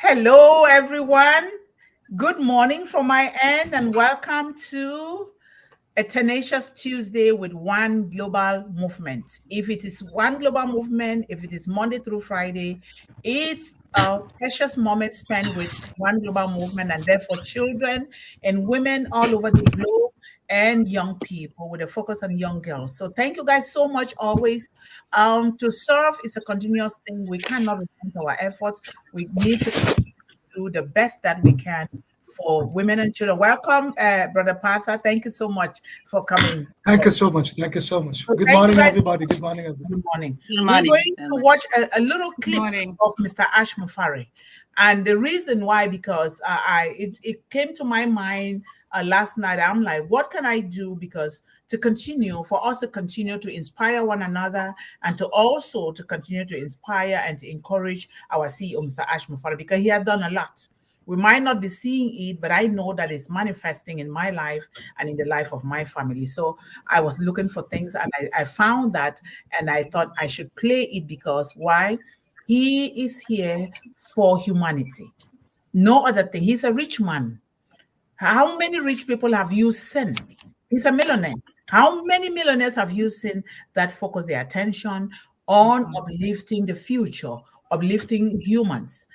Hello, everyone. Good morning from my end, and welcome to a tenacious Tuesday with One Global Movement. If it is One Global Movement, if it is Monday through Friday, it's a precious moment spent with One Global Movement, and therefore children and women all over the globe and young people with a focus on young girls. So thank you guys so much always. To serve is a continuous thing. We cannot repent our efforts. We need to do the best that we can for women and children. Welcome, Brother Partha. Thank you so much for coming. Thank you so much. Thank you so much. So Good thank you morning, guys. everybody. Good morning, everybody. Good morning. Good We're morning. going to watch a little clip of Mr. Ash Mufari. And the reason why, because it came to my mind last night. I'm like, what can I do? Because for us to continue to inspire one another and to also to continue to inspire and to encourage our CEO, Mr. Ash Mufari, because he has done a lot. We might not be seeing it, but I know that it's manifesting in my life and in the life of my family. So I was looking for things and I found that, and I thought I should play it because why? He is here for humanity. No other thing. He's a rich man. How many rich people have you seen? He's a millionaire. How many millionaires have you seen that focus their attention on uplifting the future, uplifting humans?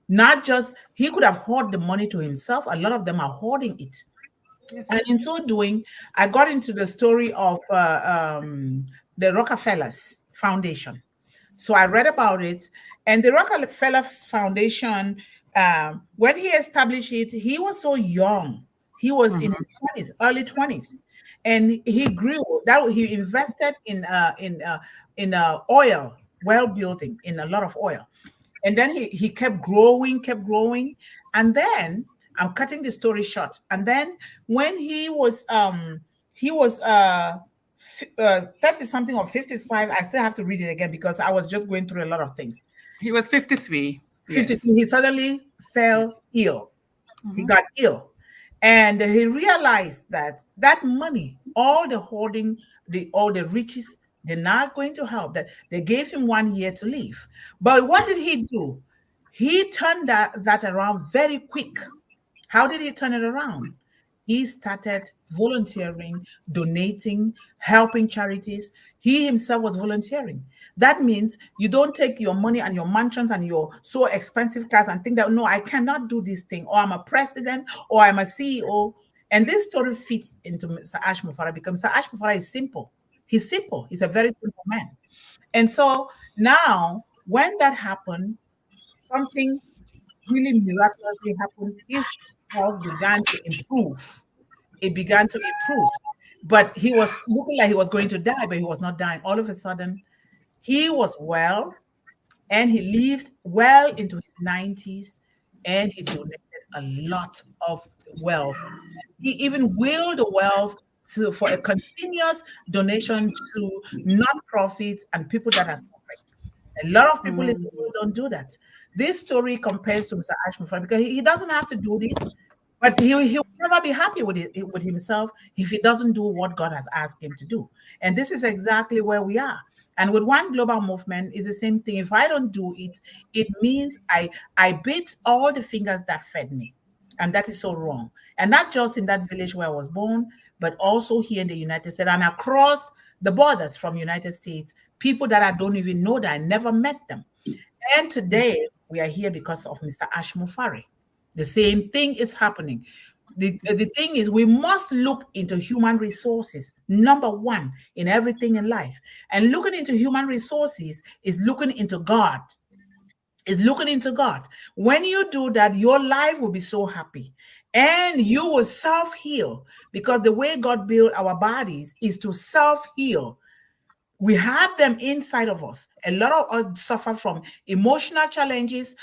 Not just, he could have hoarded the money to himself. A lot of them are hoarding it. Yes. And in so doing, I got into the story of the Rockefellers Foundation. So I read about it. And the Rockefellers Foundation, when he established it, he was so young. He was in his 20s, early 20s. And he grew. He invested in oil, well building, in a lot of oil. And then he kept growing. And then I'm cutting the story short. And then when he was 30 something or 55, I still have to read it again because I was just going through a lot of things. He was 53. 53. Yes. He suddenly fell ill. He got ill. And he realized that money, all the hoarding, all the riches, they're not going to help. That they gave him 1 year to live. But what did he do? He turned that around very quick. How did he turn it around? He started volunteering, donating, helping charities. He himself was volunteering. That means you don't take your money and your mansions and your so expensive cars and think that, no, I cannot do this thing, or I'm a president, or I'm a CEO. And this story fits into Mr. Ash Mufari because Mr. Ash Mufari is simple. He's simple. He's a very simple man. And so now, when that happened, something really miraculously happened. His health began to improve. It began to improve. But he was looking like he was going to die, but he was not dying. All of a sudden, he was well, and he lived well into his 90s, and he donated a lot of wealth. He even willed the wealth for a continuous donation to non-profits and people that are suffering. A lot of people in the world don't do that. This story compares to Mr. Ash Mufari because he doesn't have to do this, but he will never be happy with himself if he doesn't do what God has asked him to do. And this is exactly where we are. And with One Global Movement, is the same thing. If I don't do it, it means I bit all the fingers that fed me. And that is so wrong. And not just in that village where I was born, but also here in the United States and across the borders from United States, people that I don't even know, that I never met them. And today we are here because of Mr. Ash Mufari. The same thing is happening. The thing is, we must look into human resources, number one, in everything in life. And looking into human resources is looking into God. Is looking into God. When you do that, your life will be so happy. And you will self-heal, because the way God built our bodies is to self-heal. We have them inside of us. A lot of us suffer from emotional challenges,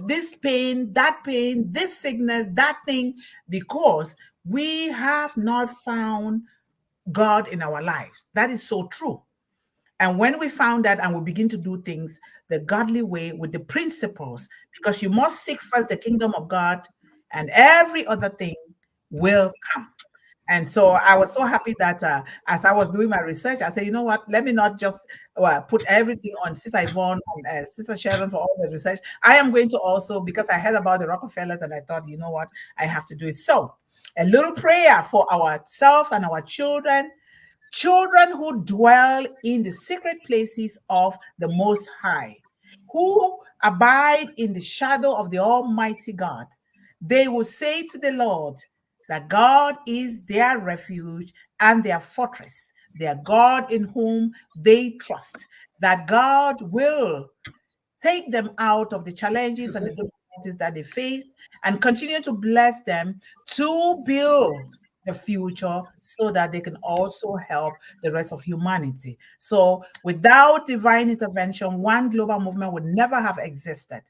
this pain, this sickness, that thing, because we have not found God in our lives. That is so true. And when we found that and we begin to do things the godly way with the principles, because you must seek first the kingdom of God and every other thing will come. And so I was so happy that as I was doing my research, I said, you know what, let me not just put everything on Sister Yvonne and Sister Sharon for all the research. I am going to also, because I heard about the Rockefellers and I thought, you know what, I have to do it. So a little prayer for ourselves and our children. Children who dwell in the secret places of the Most High, who abide in the shadow of the Almighty God, they will say to the Lord that God is their refuge and their fortress, their God in whom they trust, that God will take them out of the challenges and the difficulties that they face and continue to bless them to build the future so that they can also help the rest of humanity. So without divine intervention, one global movement would never have existed.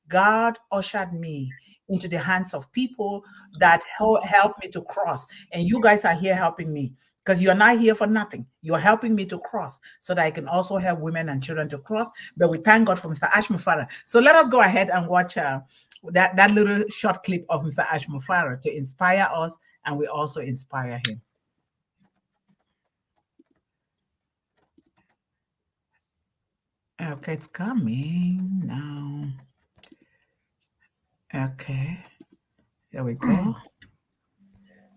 God ushered me into the hands of people that helped me to cross. And you guys are here helping me because you're not here for nothing. You're helping me to cross so that I can also help women and children to cross. But we thank God for Mr. Ash Mufara. So let us go ahead and watch that little short clip of Mr. Ash Mufara to inspire us, and we also inspire him. Okay, it's coming now. Okay, there we go.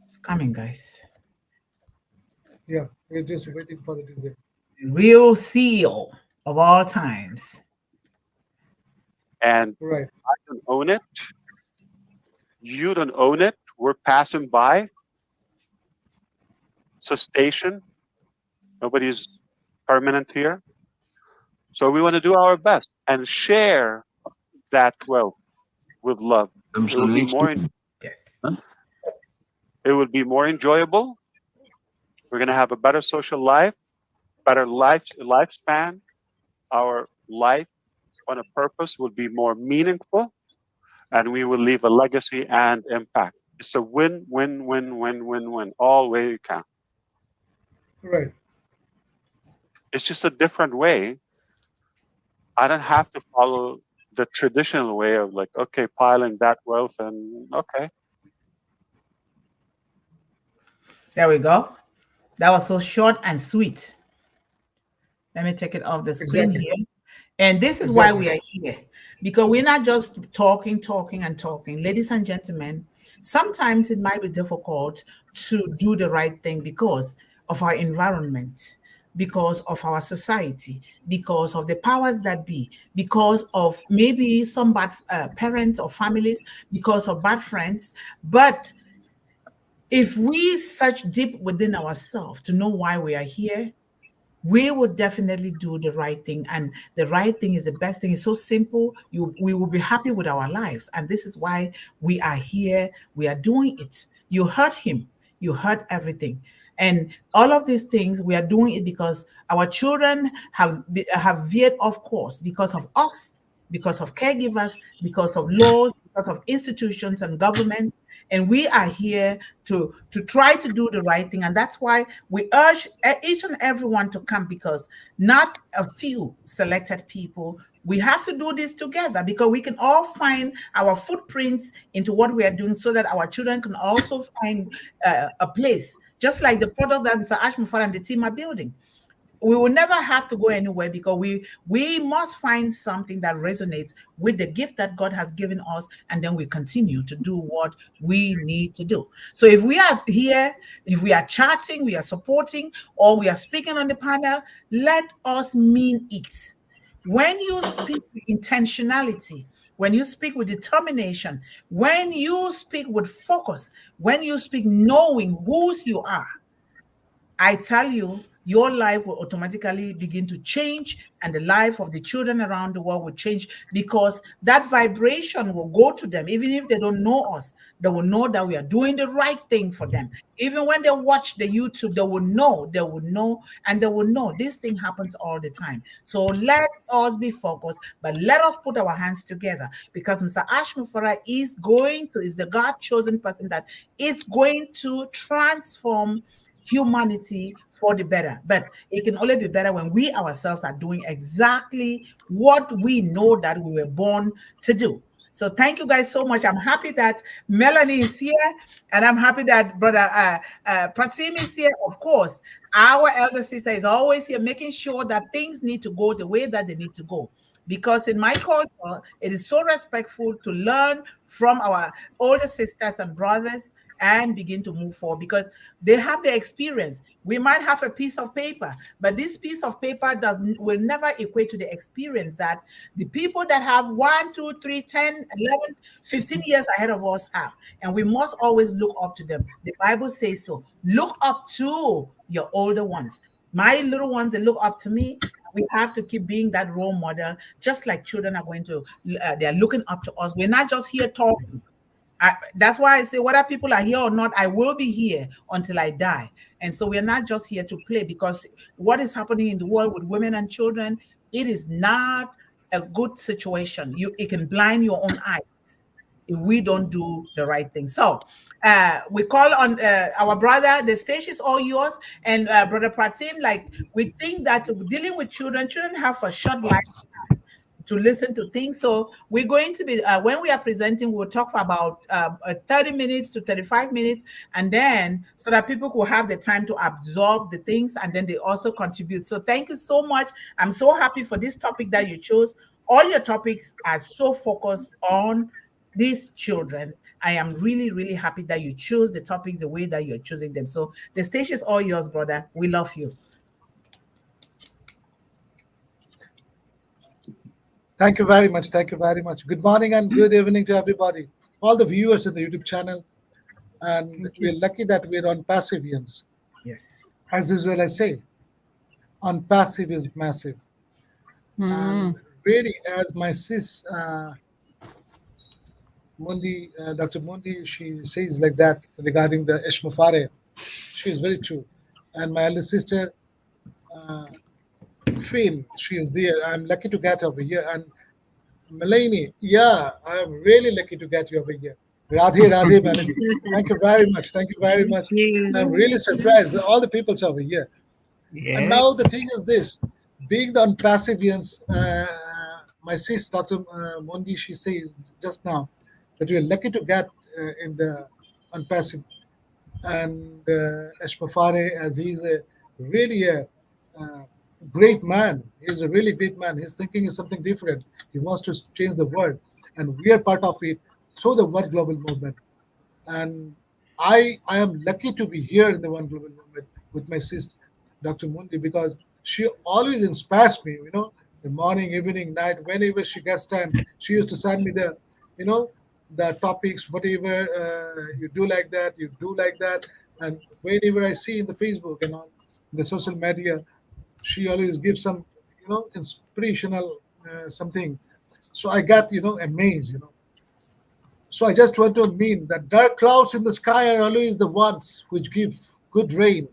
It's coming, guys. Yeah, we're just waiting for the design. Real CEO of all times. And Right. I don't own it. You don't own it. We're passing by. It's a station. Nobody's permanent here. So we want to do our best and share that wealth with love. It will be more. Yes. It will be more enjoyable. We're going to have a better social life, better lifespan. Our life on a purpose will be more meaningful, and we will leave a legacy and impact. It's a win, win, win, win, win, win, all way you can. Right. It's just a different way. I don't have to follow the traditional way of like, okay, piling that wealth and okay. There we go. That was so short and sweet. Let me take it off the screen Exactly. here. And this is why we Exactly. are here, because we're not just talking, talking, and talking. Ladies and gentlemen, sometimes it might be difficult to do the right thing because of our environment, because of our society, because of the powers that be, because of maybe some bad parents or families, because of bad friends. But if we search deep within ourselves to know why we are here, we would definitely do the right thing. And the right thing is the best thing. It's so simple. We will be happy with our lives. And this is why we are here. We are doing it. You heard him. You heard everything. And all of these things, we are doing it because our children have veered off course because of us, because of caregivers, because of laws, because of institutions and governments. And we are here to try to do the right thing. And that's why we urge each and everyone to come, because not a few selected people. We have to do this together because we can all find our footprints into what we are doing so that our children can also find a place, just like the product that Mr. Ashmufar and the team are building. We will never have to go anywhere because we must find something that resonates with the gift that God has given us, and then we continue to do what we need to do. So if we are here, if we are chatting, we are supporting, or we are speaking on the panel, let us mean it. When you speak with intentionality, when you speak with determination, when you speak with focus, when you speak knowing whose you are, I tell you, your life will automatically begin to change, and the life of the children around the world will change because that vibration will go to them. Even if they don't know us, they will know that we are doing the right thing for them. Even when they watch the YouTube, they will know, and they will know this thing happens all the time. So let us be focused, but let us put our hands together because Mr. Ash Mufara is the God chosen person that is going to transform humanity for the better. But it can only be better when we ourselves are doing exactly what we know that we were born to do. So thank you guys so much. I'm happy that Melanie is here, and I'm happy that brother Pratim is here. Of course, our elder sister is always here, making sure that things need to go the way that they need to go. Because in my culture, it is so respectful to learn from our older sisters and brothers and begin to move forward because they have the experience. We might have a piece of paper, but this piece of paper will never equate to the experience that the people that have 1, 2, 3, 10, 11, 15 years ahead of us have. And we must always look up to them. The Bible says so. Look up to your older ones. My little ones, they look up to me. We have to keep being that role model, just like children are going to, they're looking up to us. We're not just here talking. That's why I say, whether people are here or not, I will be here until I die. And so we're not just here to play, because what is happening in the world with women and children, it is not a good situation. It can blind your own eyes if we don't do the right thing. So we call on our brother. The stage is all yours. And Brother Pratim, like, we think that dealing with children have a short life to listen to things. So we're going to be, when we are presenting, we'll talk for about 30 minutes to 35 minutes, and then so that people will have the time to absorb the things, and then they also contribute. So thank you so much. I'm so happy for this topic that you chose. All your topics are so focused on these children. I am really, really happy that you chose the topics the way that you're choosing them. So the stage is all yours, brother. We love you. Thank you very much. Thank you very much. Good morning and good evening to everybody, all the viewers in the YouTube channel. And we're lucky that we're on Passivians. Yes. As usual, I say, on passive is massive. And really, as my sis Dr. Mundih, she says like that regarding the Eshmufare. She is very true. And my elder sister, Finn, she is there. I'm lucky to get over here. And Melanie, yeah, I'm really lucky to get you over here. Radhe, Radhe, Melanie. Thank you very much. Thank you very much. I'm really surprised that all the people's over here. Yeah. And now the thing is this, being the unpassivians, my sis, Dr. Mundih, she says just now that we're lucky to get in the unpassive. And Eshmafare, as he's a really a great man, he's a really great man. His thinking is something different. He wants to change the world, and we are part of it through the One Global Movement. And I am lucky to be here in the One Global Movement with my sister, Dr. Mundih, because she always inspires me. The morning, evening, night, whenever she gets time, she used to send me the topics, whatever you do like that, you do like that. And whenever I see in the Facebook and on the social media, she always gives some, inspirational something. So I got, amazed. So I just want to mean that dark clouds in the sky are always the ones which give good rain.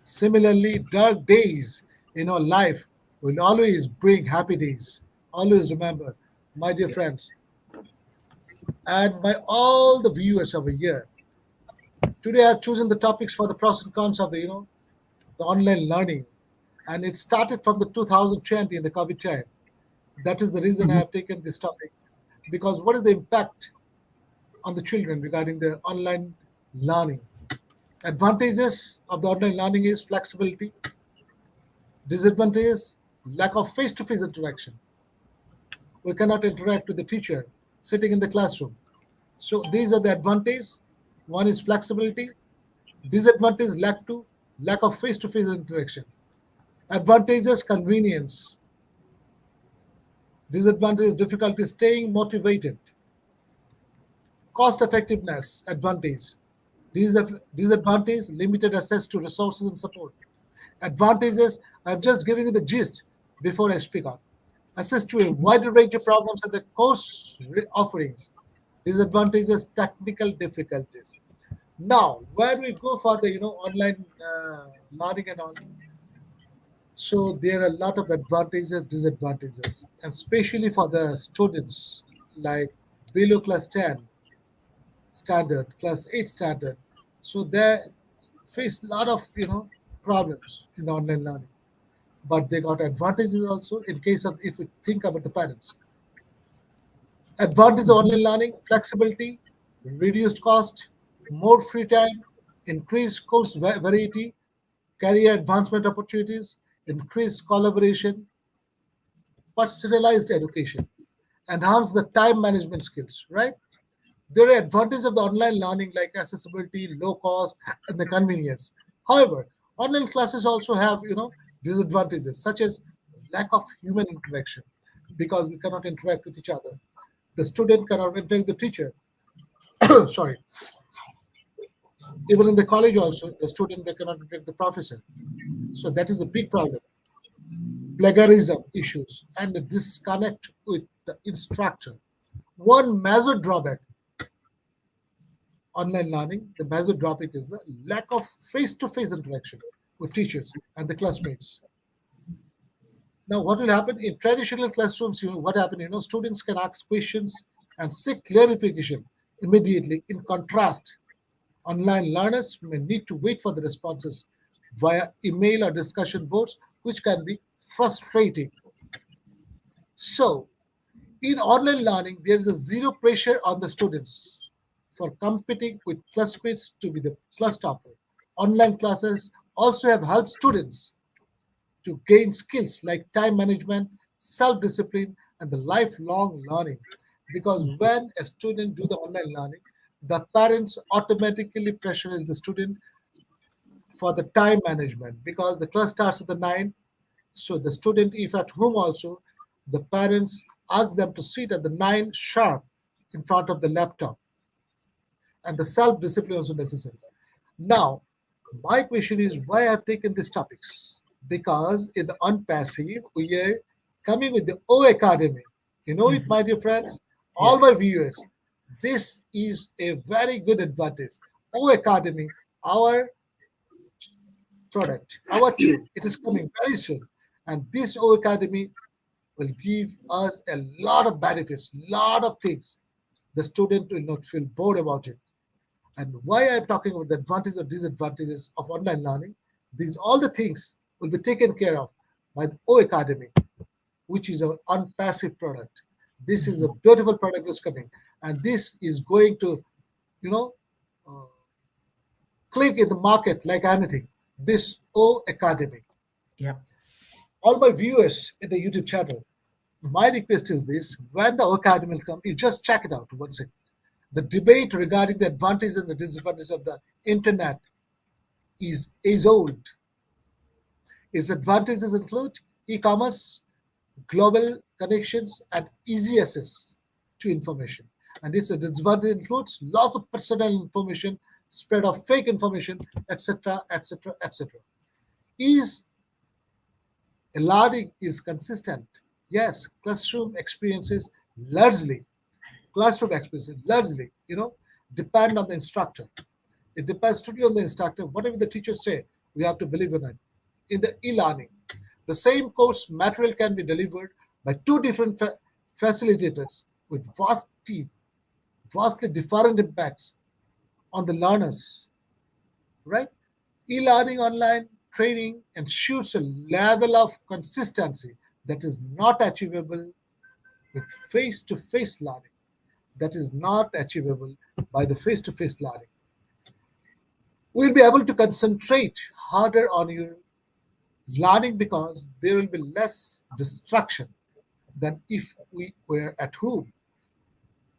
Similarly, dark days in our life will always bring happy days. Always remember, my dear friends, and by all the viewers over here. Today I've chosen the topics for the pros and cons of the online learning. And it started from the 2020 in the COVID time. That is the reason I have taken this topic. Because what is the impact on the children regarding the online learning? Advantages of the online learning is flexibility. Disadvantages, lack of face-to-face interaction. We cannot interact with the teacher sitting in the classroom. So these are the advantages. One is flexibility. Disadvantage, lack of face-to-face interaction. Advantages, convenience. Disadvantage, difficulty staying motivated. Cost effectiveness, advantage. Disadvantage, limited access to resources and support. Advantages, I'm just giving you the gist before I speak on. Access to a wider range of programs and the course offerings. Disadvantages, technical difficulties. Now, where we go for the online learning and all. So there are a lot of advantages, disadvantages, and especially for the students like below class 10 standard, class 8 standard. So they face a lot of problems in the online learning. But they got advantages also in case of if we think about the parents. Advantage of online learning: flexibility, reduced cost, more free time, increased course variety, career advancement opportunities, increased collaboration, personalized education, enhance the time management skills, right? There are advantages of the online learning like accessibility, low cost, and the convenience. However, online classes also have, disadvantages such as lack of human interaction because we cannot interact with each other. The student cannot interact with the teacher. Sorry. Even in the college also, the student they cannot interact with the professor. So that is a big problem. Plagiarism issues and the disconnect with the instructor. One major drawback online learning, the major drawback is the lack of face-to-face interaction with teachers and the classmates. Now, what will happen in traditional classrooms? What happened? Students can ask questions and seek clarification immediately. In contrast, online learners may need to wait for the responses via email or discussion boards, which can be frustrating. So, in online learning, there is a zero pressure on the students for competing with classmates to be the class topper. Online classes also have helped students to gain skills like time management, self-discipline, and the lifelong learning. Because when a student do the online learning, the parents automatically pressurize the student for the time management because the class starts at the 9. So the student, if at home also, the parents ask them to sit at the 9 sharp in front of the laptop, and the self-discipline also necessary. Now, my question is why I've taken these topics? Because in the unpassive, we are coming with the O Academy. You know it, Mhm. my dear friends, all my Yes. viewers. This is a very good advantage. O Academy, our product, our tool, it is coming very soon. And this O Academy will give us a lot of benefits, lot of things. The student will not feel bored about it. And why I'm talking about the advantages or disadvantages of online learning, these all the things will be taken care of by the O Academy, which is our unpassive product. This is a Mhm. beautiful product that's coming, and this is going to, you know, uh, click in the market like anything. This O Academy. Yep. All my viewers in the YouTube channel, my request is this: when the O Academy will come, you just check it out once again. The debate regarding the advantages and the disadvantages of the internet is old. Its advantages include e-commerce, global connections, and easy access to information. And its disadvantage includes loss of personal information, spread of fake information, etc., etc., etc. Is learning is consistent? Yes, classroom experiences largely, depend on the instructor. It depends totally on the instructor. Whatever the teacher say, we have to believe in it. In the e-learning, the same course material can be delivered by two different facilitators with vastly different impacts on the learners, right? E-learning online training ensures a level of consistency that is not achievable with face-to-face learning. That is not achievable by the face-to-face learning. We'll be able to concentrate harder on your learning because there will be less distraction than if we were at home.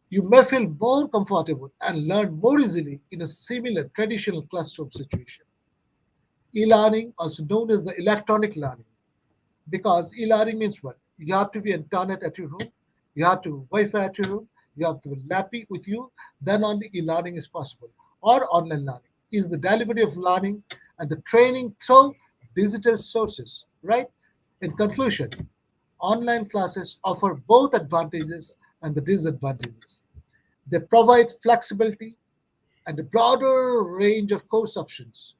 You may feel more comfortable and learn more easily in a similar traditional classroom situation. E-learning, also known as the electronic learning, because e-learning means what? You have to be internet at your home, you have to Wi-Fi at your home, you have to be lappy with you, then only e-learning is possible. Or online learning is the delivery of learning and the training through digital sources, right? In conclusion, online classes offer both advantages and the disadvantages. They provide flexibility and a broader range of course options,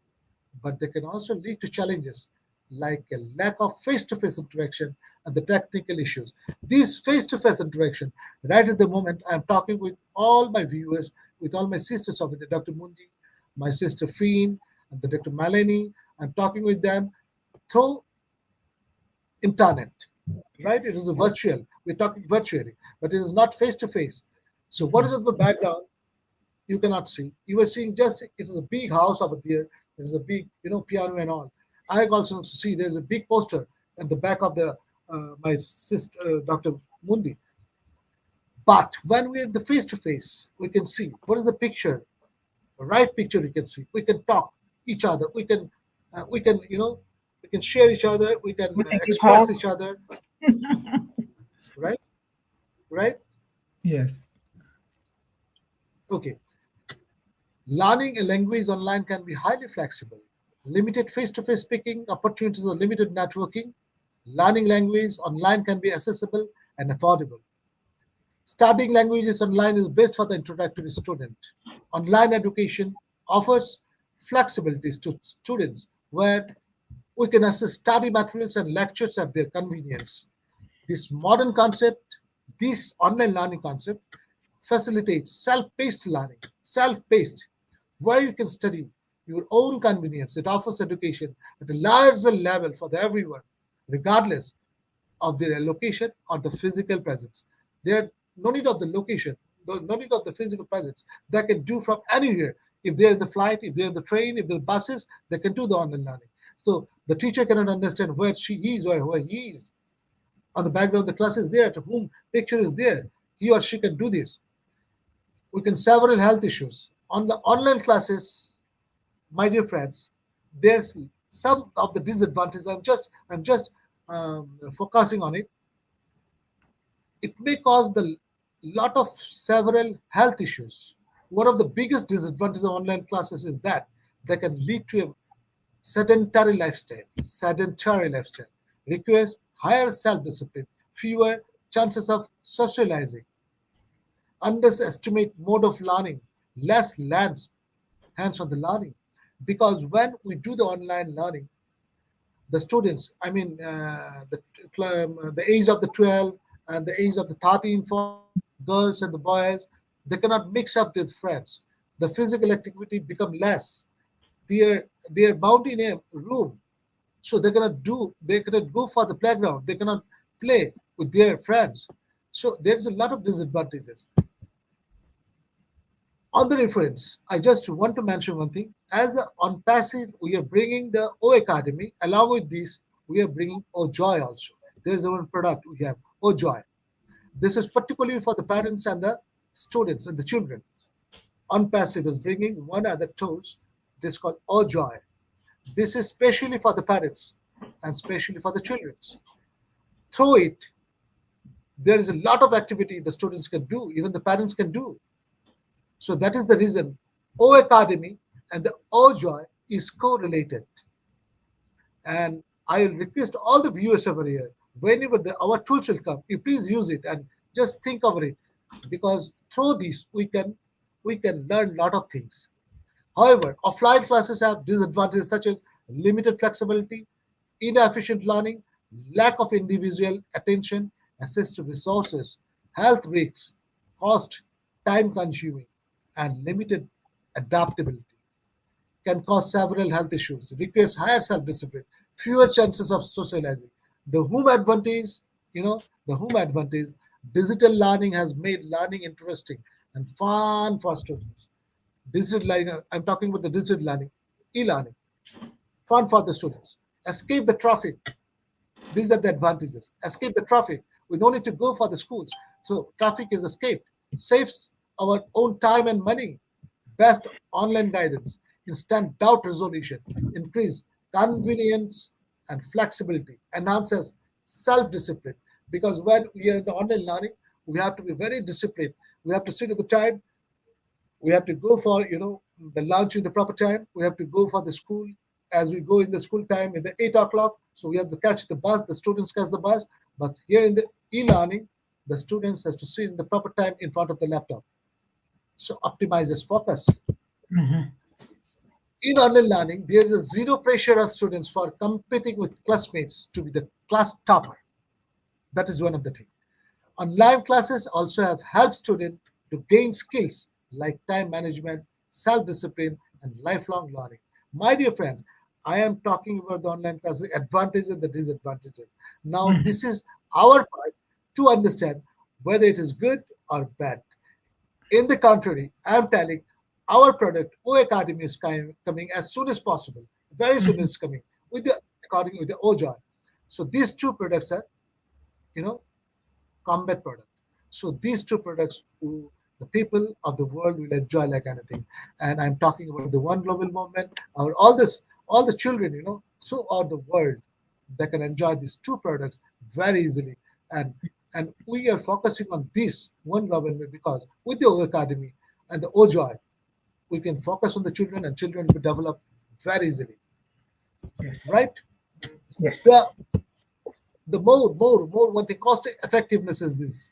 but they can also lead to challenges like a lack of face-to-face interaction and the technical issues. These face-to-face interaction, right at the moment, I'm talking with all my viewers, with all my sisters of it, Dr. Mundih, my sister Finn, and the Dr. Melanie. I'm talking with them through internet. right? It Yes. is a virtual. We're talking virtually, but it is not face to face. So what is Mhm. in the background? You cannot see. You were seeing just it is a big house over there. There is a big, piano and all. I also see there's a big poster at the back of the my sister, Dr. Mundi. But when we're the face to face, we can see what is the picture, the right picture. We can see. We can talk each other. We can share each other. We can We can give express each hugs. other. Right, right. Yes. Okay. Learning a language online can be highly flexible. Limited face to face speaking opportunities or limited networking. Learning language online can be accessible and affordable. Studying languages online is best for the introductory student. Online education offers flexibilities to students where we can access study materials and lectures at their convenience. This modern concept, this online learning concept, facilitates self-paced learning, self-paced, where you can study your own convenience. It offers education at a larger level for everyone, regardless of their location or the physical presence. There no need of the location, no need of the physical presence. They can do from anywhere. If they're in the flight, if they're in the train, if they're buses, they can do the online learning. So the teacher cannot understand where she is or where he is. On the background, the class is there, to whom picture is there. He or she can do this. We can several health issues. On the online classes, my dear friends, there's some of the disadvantages. I'm just focusing on it. It may cause the lot of several health issues. One of the biggest disadvantages of online classes is that they can lead to a sedentary lifestyle. Sedentary lifestyle requires higher self-discipline, fewer chances of socializing, underestimate mode of learning, less hands on the learning. Because when we do the online learning, the students, the age of the 12 and the age of the 13, 14, girls and the boys, they cannot mix up with friends. The physical activity become less. They are bound in a room, so they cannot go for the playground, they cannot play with their friends. So there's a lot of disadvantages. On the reference, I just want to mention one thing. As the on passive, we are bringing the O Academy. Along with this, we are bringing O Joy also. There's one product we have, O Joy. This is particularly for the parents and the students and the children. On passive is bringing one other tools. This is called O Joy. This is specially for the parents and specially for the children. Through it, there is a lot of activity the students can do, even the parents can do. So that is the reason O Academy and the O Joy is correlated. And I will request all the viewers over here, whenever our tools will come, you please use it and just think over it, because through this we can learn a lot of things. However, offline classes have disadvantages such as limited flexibility, inefficient learning, lack of individual attention, access to resources, health risks, cost, time consuming, and limited adaptability. Can cause several health issues, requires higher self-discipline, fewer chances of socializing. The home advantage, digital learning has made learning interesting and fun for students. Digital learning, I'm talking about the digital learning, e-learning, fun for the students. Escape the traffic. These are the advantages. Escape the traffic. We don't need to go for the schools. So traffic is escaped. Saves our own time and money. Best online guidance. Instant doubt resolution. Increase convenience and flexibility. Enhances self-discipline. Because when we are in the online learning, we have to be very disciplined. We have to sit at the time, we have to go for the lunch in the proper time, we have to go for the school as we go in the school time in the 8 o'clock, so we have to catch the bus, the students catch the bus. But here in the e-learning, the students has to sit in the proper time in front of the laptop, so optimizes focus. Mhm. In online learning, there is a zero pressure on students for competing with classmates to be the class topper. That is one of the things. Online classes also have helped students to gain skills like time management, self-discipline, and lifelong learning. My dear friends, I am talking about the online classes, advantages and the disadvantages. Now, this is our part to understand whether it is good or bad. In the contrary, I am telling our product, O Academy, is coming as soon as possible. Very soon is coming with the according with the OJoy. So these two products are, you know, combat product. So these two products, the people of the world will enjoy like anything. And I'm talking about the one global movement, or all the children, throughout the world, they can enjoy these two products very easily. And and we are focusing on this one global movement because with the O Academy and the OJoy, we can focus on the children and children will develop very easily, Yes. right? Yes. The more what the cost effectiveness is this.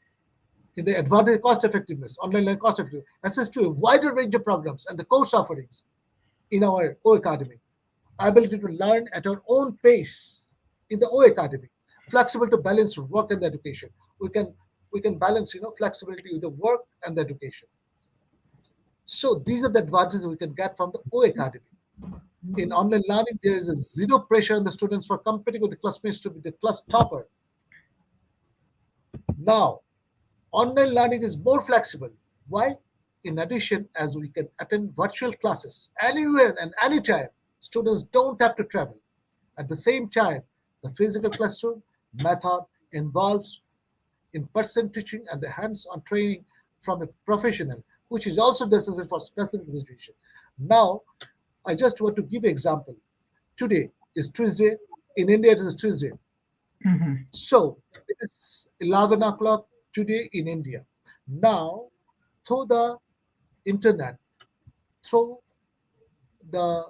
In the advantage cost effectiveness, online learning cost effectiveness, access to a wider range of programs and the course offerings in our O Academy, ability to learn at our own pace in the O Academy, flexible to balance work and the education. We can balance flexibility with the work and the education. So these are the advantages we can get from the O Academy. In online learning, there is a zero pressure on the students for competing with the classmates to be the class topper. Now, online learning is more flexible. Why? In addition, as we can attend virtual classes anywhere and anytime, students don't have to travel. At the same time, the physical classroom method involves in-person teaching and the hands-on training from a professional, which is also necessary for specific situation. Now, I just want to give an example. Today is Tuesday. In India, it is Tuesday. So it's 11 o'clock today in India. Now, through the internet, through the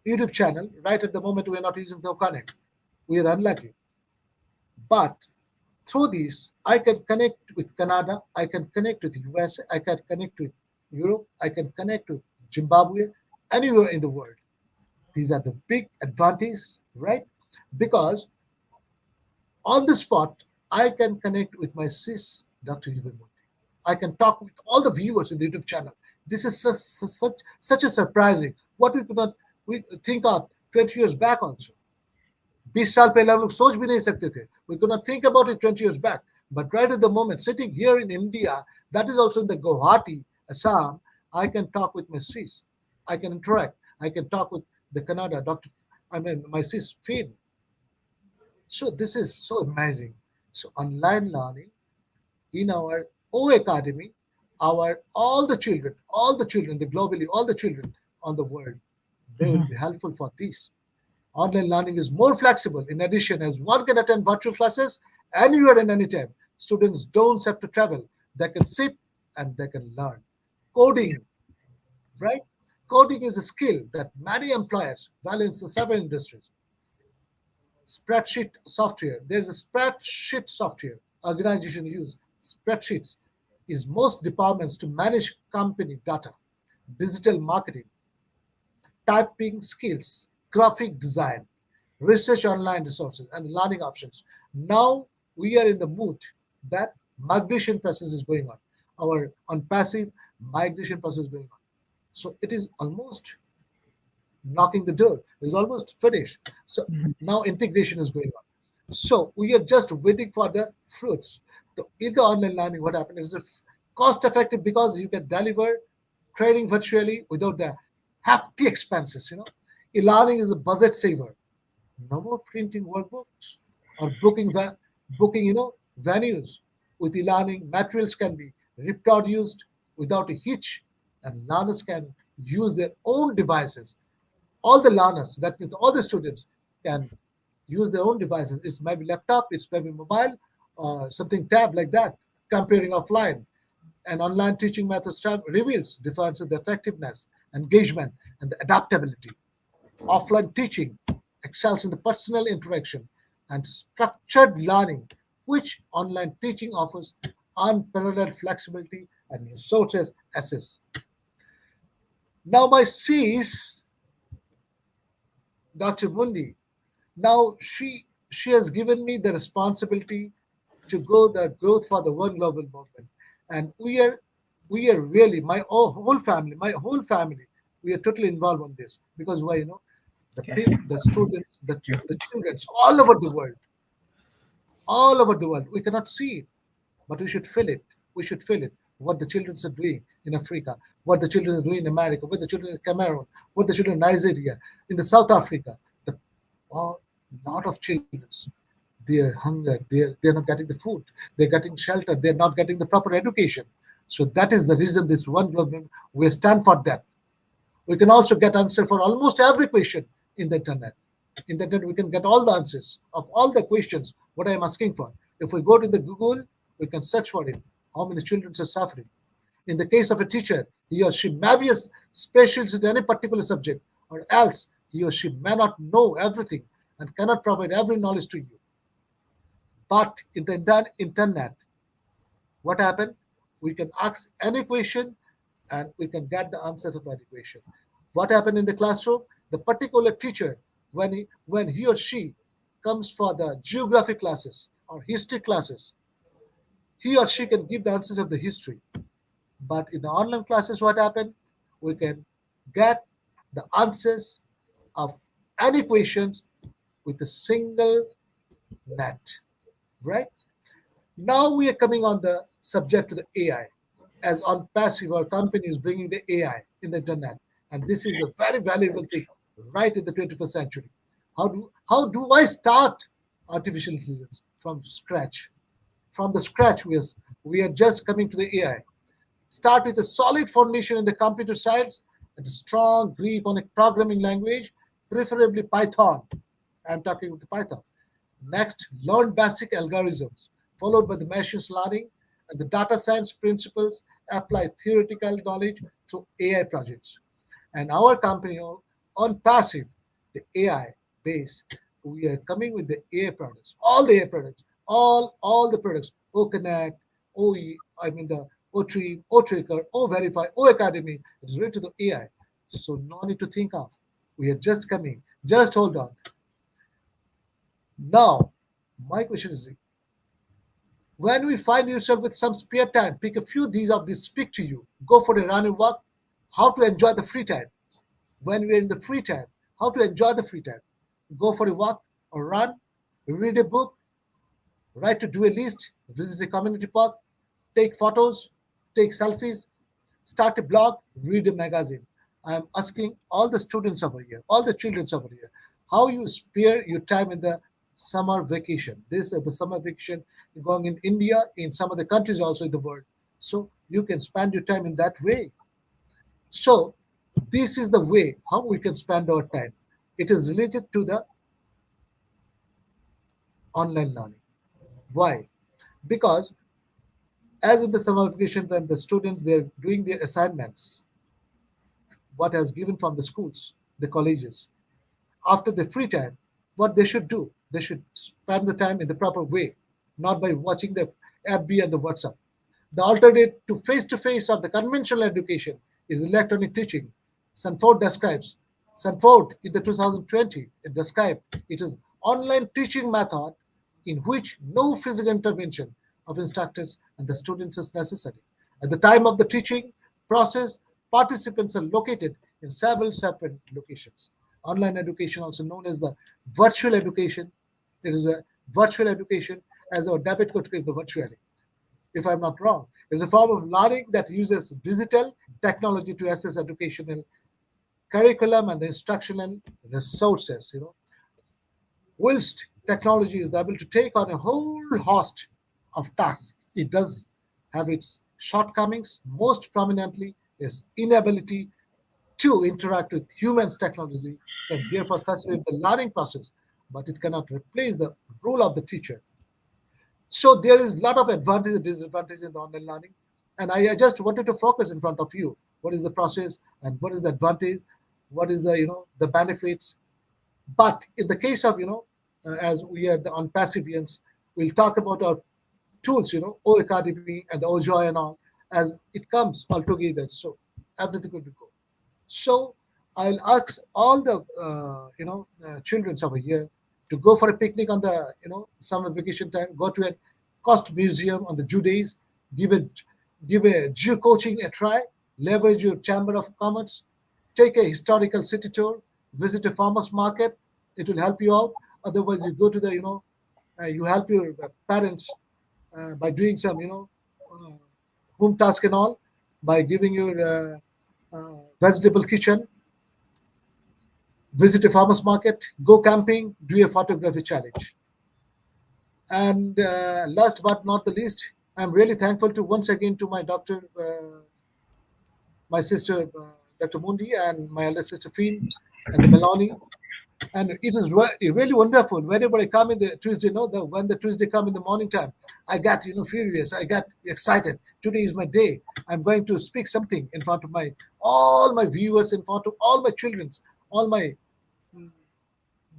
YouTube channel, right at the moment we are not using the connect. We are unlucky. But through this, I can connect with Canada, I can connect with USA, I can connect with Europe, I can connect with Zimbabwe, anywhere in the world. These are the big advantages, right? Because on the spot, I can connect with my sis, Dr. Yvonne Mundih. I can talk with all the viewers in the YouTube channel. This is such a surprising what we could not we think of 20 years back also. 20 साल पहले हम लोग सोच भी नहीं सकते थे. We could not think about it 20 years back. But right at the moment, sitting here in India, that is also in the Guwahati, Assam, I can talk with my sis. I can interact. I can talk with the Canada doctor. I mean, my sis Finn. So this is so amazing. So online learning in our O Academy, our all the children, the globally, all the children on the world, they will be helpful for this. Online learning is more flexible. In addition, as one can attend virtual classes anywhere and anytime, students don't have to travel. They can sit and they can learn. Coding, right? Coding is a skill that many employers value in the several industries. Spreadsheet software. There's a spreadsheet software organization use. Spreadsheets is most departments to manage company data, digital marketing, typing skills, graphic design, research online resources, and learning options. Now we are in the mood that migration process is going on. Our on passive migration process is going on. So it is almost knocking the door. It's almost finished. So now integration is going on. So we are just waiting for the fruits. In the online learning, what happened is cost effective because you can deliver training virtually without the hefty expenses. E-learning is a budget saver. No more printing workbooks or booking venues. With e-learning, materials can be reproduced without a hitch, and learners can use their own devices. All the learners, that means all the students, can use their own devices. It's maybe laptop, it's maybe mobile, or something tab like that. Comparing offline and online teaching methods reveals differences in the effectiveness, engagement, and the adaptability. Offline teaching excels in the personal interaction and structured learning, which online teaching offers unparalleled flexibility and resources access. Now, my sis, Dr. Mundi, now she has given me the responsibility to go the growth for the one global movement, and we are really my whole family, we are totally involved on this because why Yes. The students, Thank the children all over the world. We cannot see it, but we should feel it. We should feel it. What the children are doing in Africa, what the children are doing in America, what the children in Cameroon, what the children in Nigeria, in the South Africa. The lot of children, they're hunger, they're not getting the food, they're getting shelter, they're not getting the proper education. So that is the reason this one government we stand for that. We can also get answer for almost every question in the internet. In the internet, we can get all the answers of all the questions what I am asking for. If we go to the Google, we can search for it. How many children are suffering? In the case of a teacher, he or she may be a specialist in any particular subject, or else he or she may not know everything and cannot provide every knowledge to you. But in the internet, what happened? We can ask any question and we can get the answer to any question. What happened in the classroom? The particular teacher, when he or she comes for the geography classes or history classes, he or she can give the answers of the history. But in the online classes, what happened? We can get the answers of any questions with a single net, right? Now we are coming on the subject to the AI. As on passive, our company is bringing the AI in the internet, and this is a very valuable thing right in the 21st century. How do I start artificial intelligence from scratch? From the scratch, we are just coming to the AI. Start with a solid foundation in the computer science and a strong grip on a programming language, preferably Python. I'm talking with Python. Next, learn basic algorithms, followed by the machine learning and the data science principles. Apply theoretical knowledge through AI projects. And our company on passive, the AI base, we are coming with the AI products, all the AI products, all the products, O-Connect, OE, I mean the O-Tree, O-Tracker, O-Verify, O-Academy. It's related to the AI. So no need to think of. We are just coming. Just hold on. Now, my question is, when we find yourself with some spare time, pick a few these of these speak to you. Go for a run and walk. How to enjoy the free time. When we're in the free time, how to enjoy the free time. Go for a walk or run, read a book, write to do a list, visit a community park, take photos, take selfies, start a blog, read a magazine. I am asking all the students over here, all the children over here, how you spare your time in the summer vacation. This is the summer vacation going in India, in some of the countries also in the world. So you can spend your time in that way. So this is the way how we can spend our time. It is related to the online learning. Why? Because as in the summer vacation, then the students they're doing their assignments, what has given from the schools, the colleges. After the free time, what they should do, they should spend the time in the proper way, not by watching the FB and the WhatsApp. The alternate to face or the conventional education is electronic teaching. Sanford describes, Sanford in the 2020, it described it is online teaching method in which no physical intervention of instructors and the students is necessary. At the time of the teaching process, participants are located in several separate locations. Online education, also known as the virtual education, it is a virtual education as our debit code is the virtually, if I'm not wrong, is a form of learning that uses digital technology to assess educational curriculum and the instructional resources. Whilst technology is able to take on a whole host of tasks, it does have its shortcomings. Most prominently is inability to interact with humans technology and therefore facilitate the learning process, but it cannot replace the role of the teacher. So there is a lot of advantage and disadvantage in the online learning. And I just wanted to focus in front of you. What is the process and what is the advantage? What is the benefits? But in the case of, as we are the on passivians, we'll talk about our tools, O-Academy and the O-Joy and all, as it comes all together. So everything will be good. So I'll ask all the children over here to go for a picnic on the summer vacation time. Go to a cost museum on the Jew days. Give a Jew coaching a try. Leverage your chamber of commerce. Take a historical city tour. visit a farmer's market. It will help you out. Otherwise, you go to the, you help your parents by doing some, home task and all, by giving your vegetable kitchen. Visit a farmer's market, go camping, do a photography challenge. And last but not the least, I'm really thankful to once again to my doctor, my sister, Dr. Mundih, and my elder sister Finn, and the Melanie. And it is really wonderful. Whenever I come in the Tuesday, when the Tuesday come in the morning time, I get furious. I get excited. Today is my day. I'm going to speak something in front of all my viewers, in front of all my children, all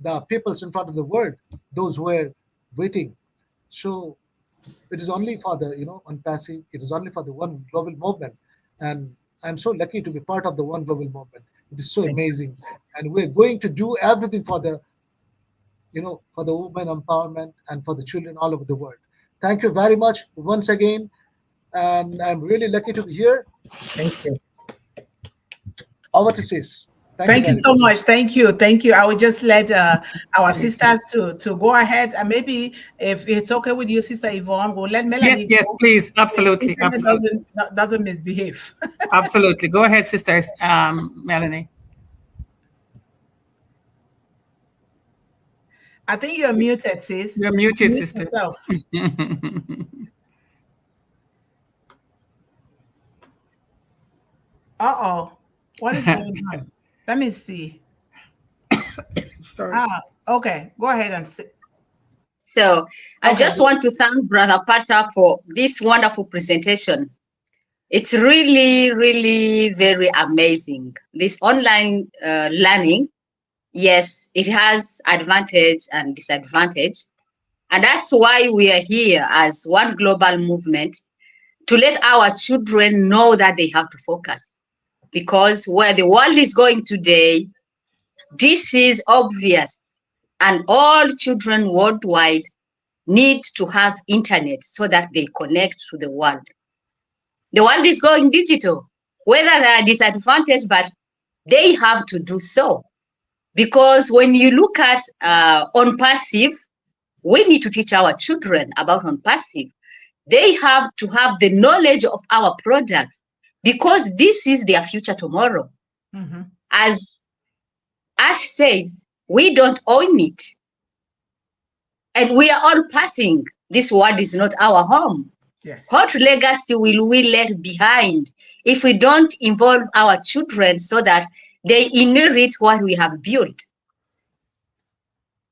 the peoples in front of the world, those who are waiting. So it is only for the on passive. It is only for the one global movement, and I'm so lucky to be part of the one global movement. It is so amazing, and we're going to do everything for the for the women empowerment and for the children all over the world. Thank you very much once again, and I'm really lucky to be here. Thank you. Over to Sis. Thank you so much. Thank you. I will just let our sisters to go ahead, and maybe if it's okay with you, Sister Yvonne, we'll let Melanie. Yes, please, absolutely, absolutely. Doesn't misbehave. Absolutely. Go ahead, sisters. Melanie. I think you're muted, sis. You're muted, sister. What is going on? Let me see. Sorry. Okay. Go ahead and see. So I just want to thank Brother Partha for this wonderful presentation. It's really, really very amazing. This online learning, yes, it has advantage and disadvantage. And that's why we are here as one global movement, to let our children know that they have to focus. Because where the world is going today, this is obvious. And all children worldwide need to have internet so that they connect to the world. The world is going digital, whether they are disadvantaged, but they have to do so. Because when you look at on passive, we need to teach our children about on passive. They have to have the knowledge of our product, because this is their future tomorrow. Mm-hmm. As Ash said, we don't own it. And we are all passing. This world is not our home. Yes. What legacy will we let behind if we don't involve our children so that they inherit what we have built?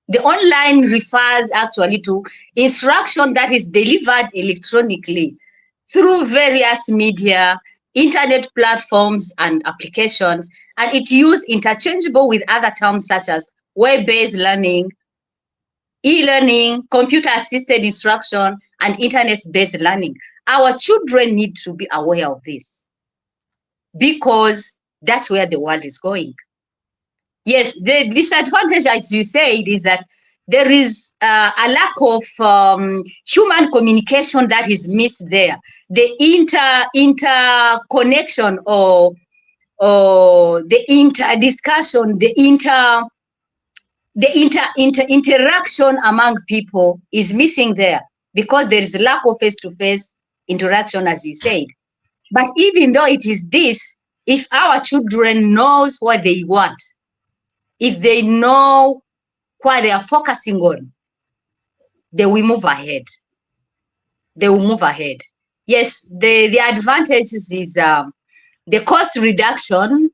The online refers actually to instruction that is delivered electronically through various media, internet platforms and applications, and it used interchangeable with other terms such as web-based learning, e-learning, computer-assisted instruction, and internet-based learning. Our children need to be aware of this because that's where the world is going. Yes, the disadvantage, as you said, is that there is a lack of human communication that is missed there. The interconnection or the inter-discussion, the interaction among people is missing there because there is a lack of face-to-face interaction, as you said. But even though it is this, if our children knows what they want, if they know what they are focusing on, they will move ahead. They will move ahead. Yes, the advantages is the cost reduction,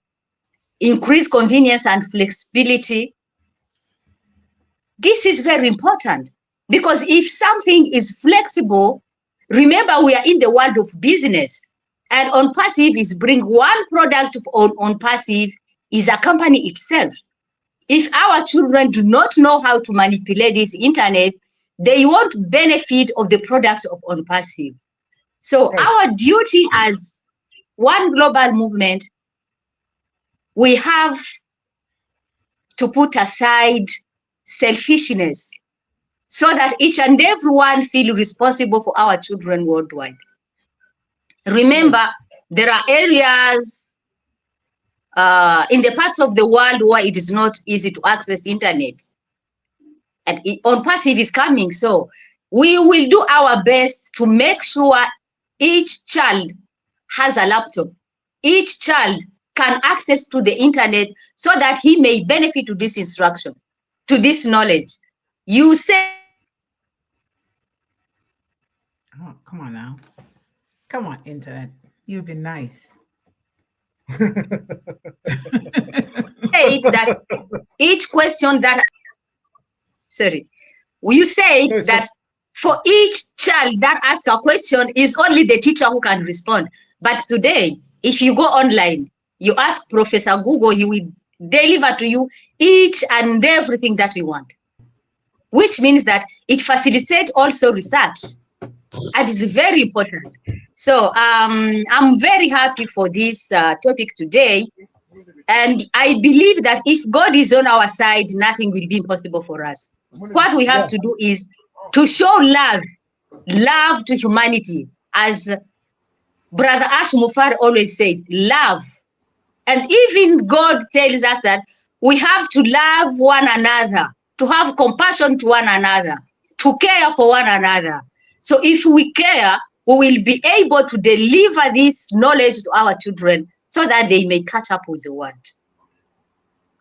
increased convenience and flexibility. This is very important because if something is flexible, remember we are in the world of business, and on passive is bring one product on passive is a company itself. If our children do not know how to manipulate this internet, they won't benefit of the products of on passive. So our duty as one global movement, we have to put aside selfishness so that each and everyone feel responsible for our children worldwide. Remember, there are areas in the parts of the world where it is not easy to access internet, and on passive is coming. So we will do our best to make sure each child has a laptop. Each child can access to the internet so that he may benefit to this instruction, to this knowledge. You say, Oh, come on now. Come on, internet. You've been nice. that each question that, sorry, you said No, that for each child that asks a question is only the teacher who can respond. But today, if you go online, you ask Professor Google, he will deliver to you each and everything that we want, which means that it facilitates also research. And it's very important. So I'm very happy for this topic today. And I believe that if God is on our side, nothing will be impossible for us. What we have to do is to show love to humanity. As Brother Ash Mufar always says, love. And even God tells us that we have to love one another, to have compassion to one another, to care for one another. So if we care, we will be able to deliver this knowledge to our children so that they may catch up with the world.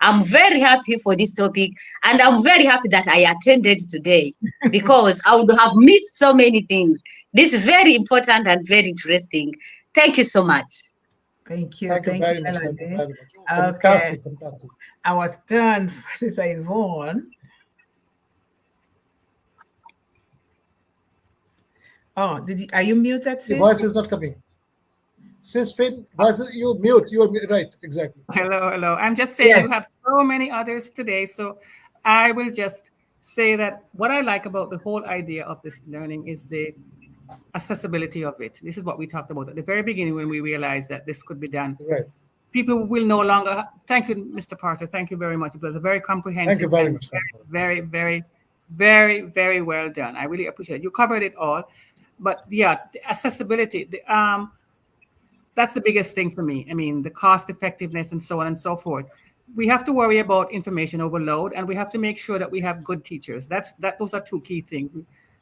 I'm very happy for this topic, and I'm very happy that I attended today because I would have missed so many things. This is very important and very interesting. Thank you so much. Thank you. Thank you very much. Melanie. Thank you very much. Okay. Fantastic, fantastic. Our turn, Sister Yvonne. Oh, are you muted, sis? The voice is not coming. Sis Finn, you mute. You are right, exactly. Hello. I'm just saying Yes. you have so many others today. So I will just say that what I like about the whole idea of this learning is the accessibility of it. This is what we talked about at the very beginning when we realized that this could be done. Right. People will no longer. Thank you, Mr. Partha. Thank you very much. It was a very comprehensive. Thank you very and much. Very, very, very, very well done. I really appreciate it. You covered it all. But yeah, the accessibility, that's the biggest thing for me. I mean, the cost effectiveness and so on and so forth. We have to worry about information overload, and we have to make sure that we have good teachers. Those are two key things.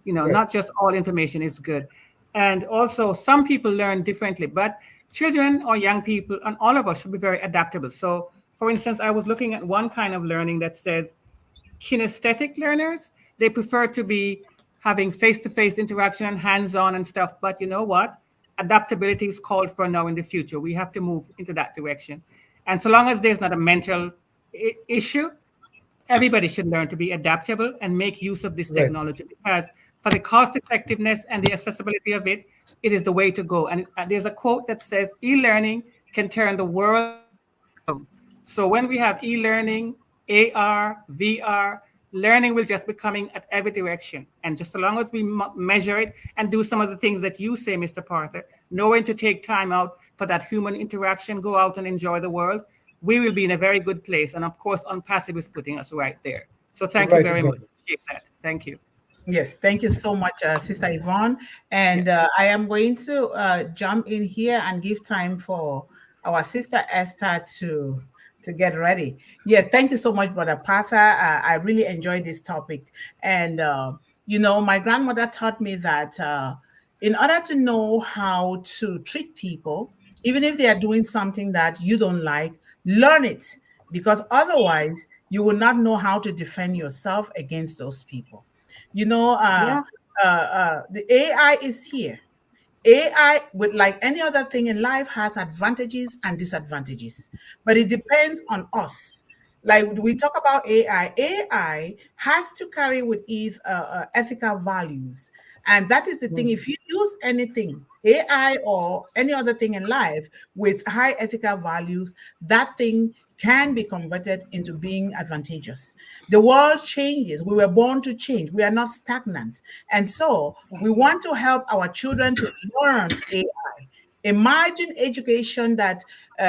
You know, Right. Not just all information is good. And also, some people learn differently, but children or young people and all of us should be very adaptable. So, for instance, I was looking at one kind of learning that says kinesthetic learners, they prefer to be having face-to-face interaction, hands-on and stuff. But you know what? Adaptability is called for now in the future. We have to move into that direction. And so long as there's not a mental issue, everybody should learn to be adaptable and make use of this technology, because for the cost effectiveness and the accessibility of it, it is the way to go. And there's a quote that says, e-learning can turn the world. So when we have e-learning, AR, VR, learning will just be coming at every direction. And just so long as we measure it and do some of the things that you say, Mr. Partha, know when to take time out for that human interaction, go out and enjoy the world, we will be in a very good place. And of course, Unpassive is putting us right there. So thank you very much. Appreciate that. Thank you. Yes, thank you so much, Sister Yvonne. And I am going to jump in here and give time for our sister Esther to get ready. Yes, thank you so much, Brother Partha. I really enjoyed this topic. And, you know, my grandmother taught me that in order to know how to treat people, even if they are doing something that you don't like, learn it, because otherwise you will not know how to defend yourself against those people. You know, the AI is here. AI, with like any other thing in life, has advantages and disadvantages, but it depends on us. Like we talk about AI has to carry with it ethical values. And that is the thing. If you use anything, AI or any other thing in life with high ethical values, that thing can be converted into being advantageous. The world changes. We were born to change. We are not stagnant. And so we want to help our children to learn AI. Imagine education that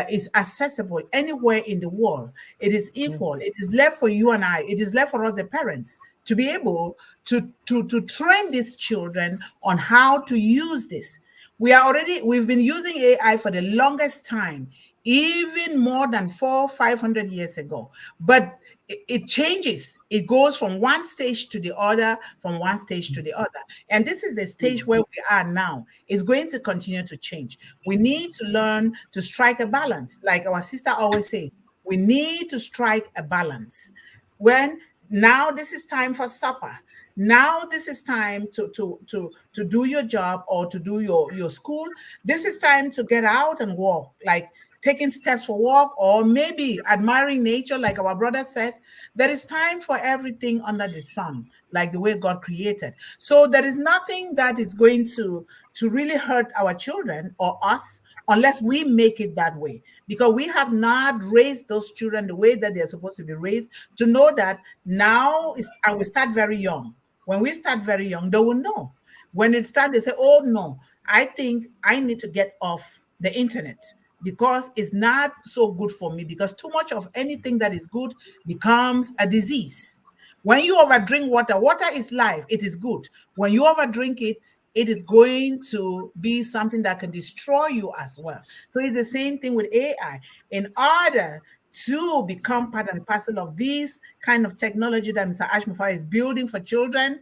is accessible anywhere in the world. It is equal. It is left for you and I. It is left for us, the parents, to be able to train these children on how to use this. we've been using AI for the longest time, even more than 500 years ago. But it changes. It goes from one stage to the other, from one stage to the other. And this is the stage where we are now. It's going to continue to change. We need to learn to strike a balance. Like our sister always says, we need to strike a balance. When now this is time for supper. Now this is time to do your job or to do your school. This is time to get out and walk, like taking steps for walk, or maybe admiring nature, like our brother said. There is time for everything under the sun, like the way God created. So there is nothing that is going to really hurt our children or us unless we make it that way, because we have not raised those children the way that they're supposed to be raised, to know that now is, and we start very young. When we start very young, they will know. When it starts, they say, oh no, I think I need to get off the internet because it's not so good for me, because too much of anything that is good becomes a disease. When you overdrink water, water is life, it is good. When you overdrink it, it is going to be something that can destroy you as well. So it's the same thing with AI. In order to become part and parcel of this kind of technology that Mr. Ashmufara is building for children,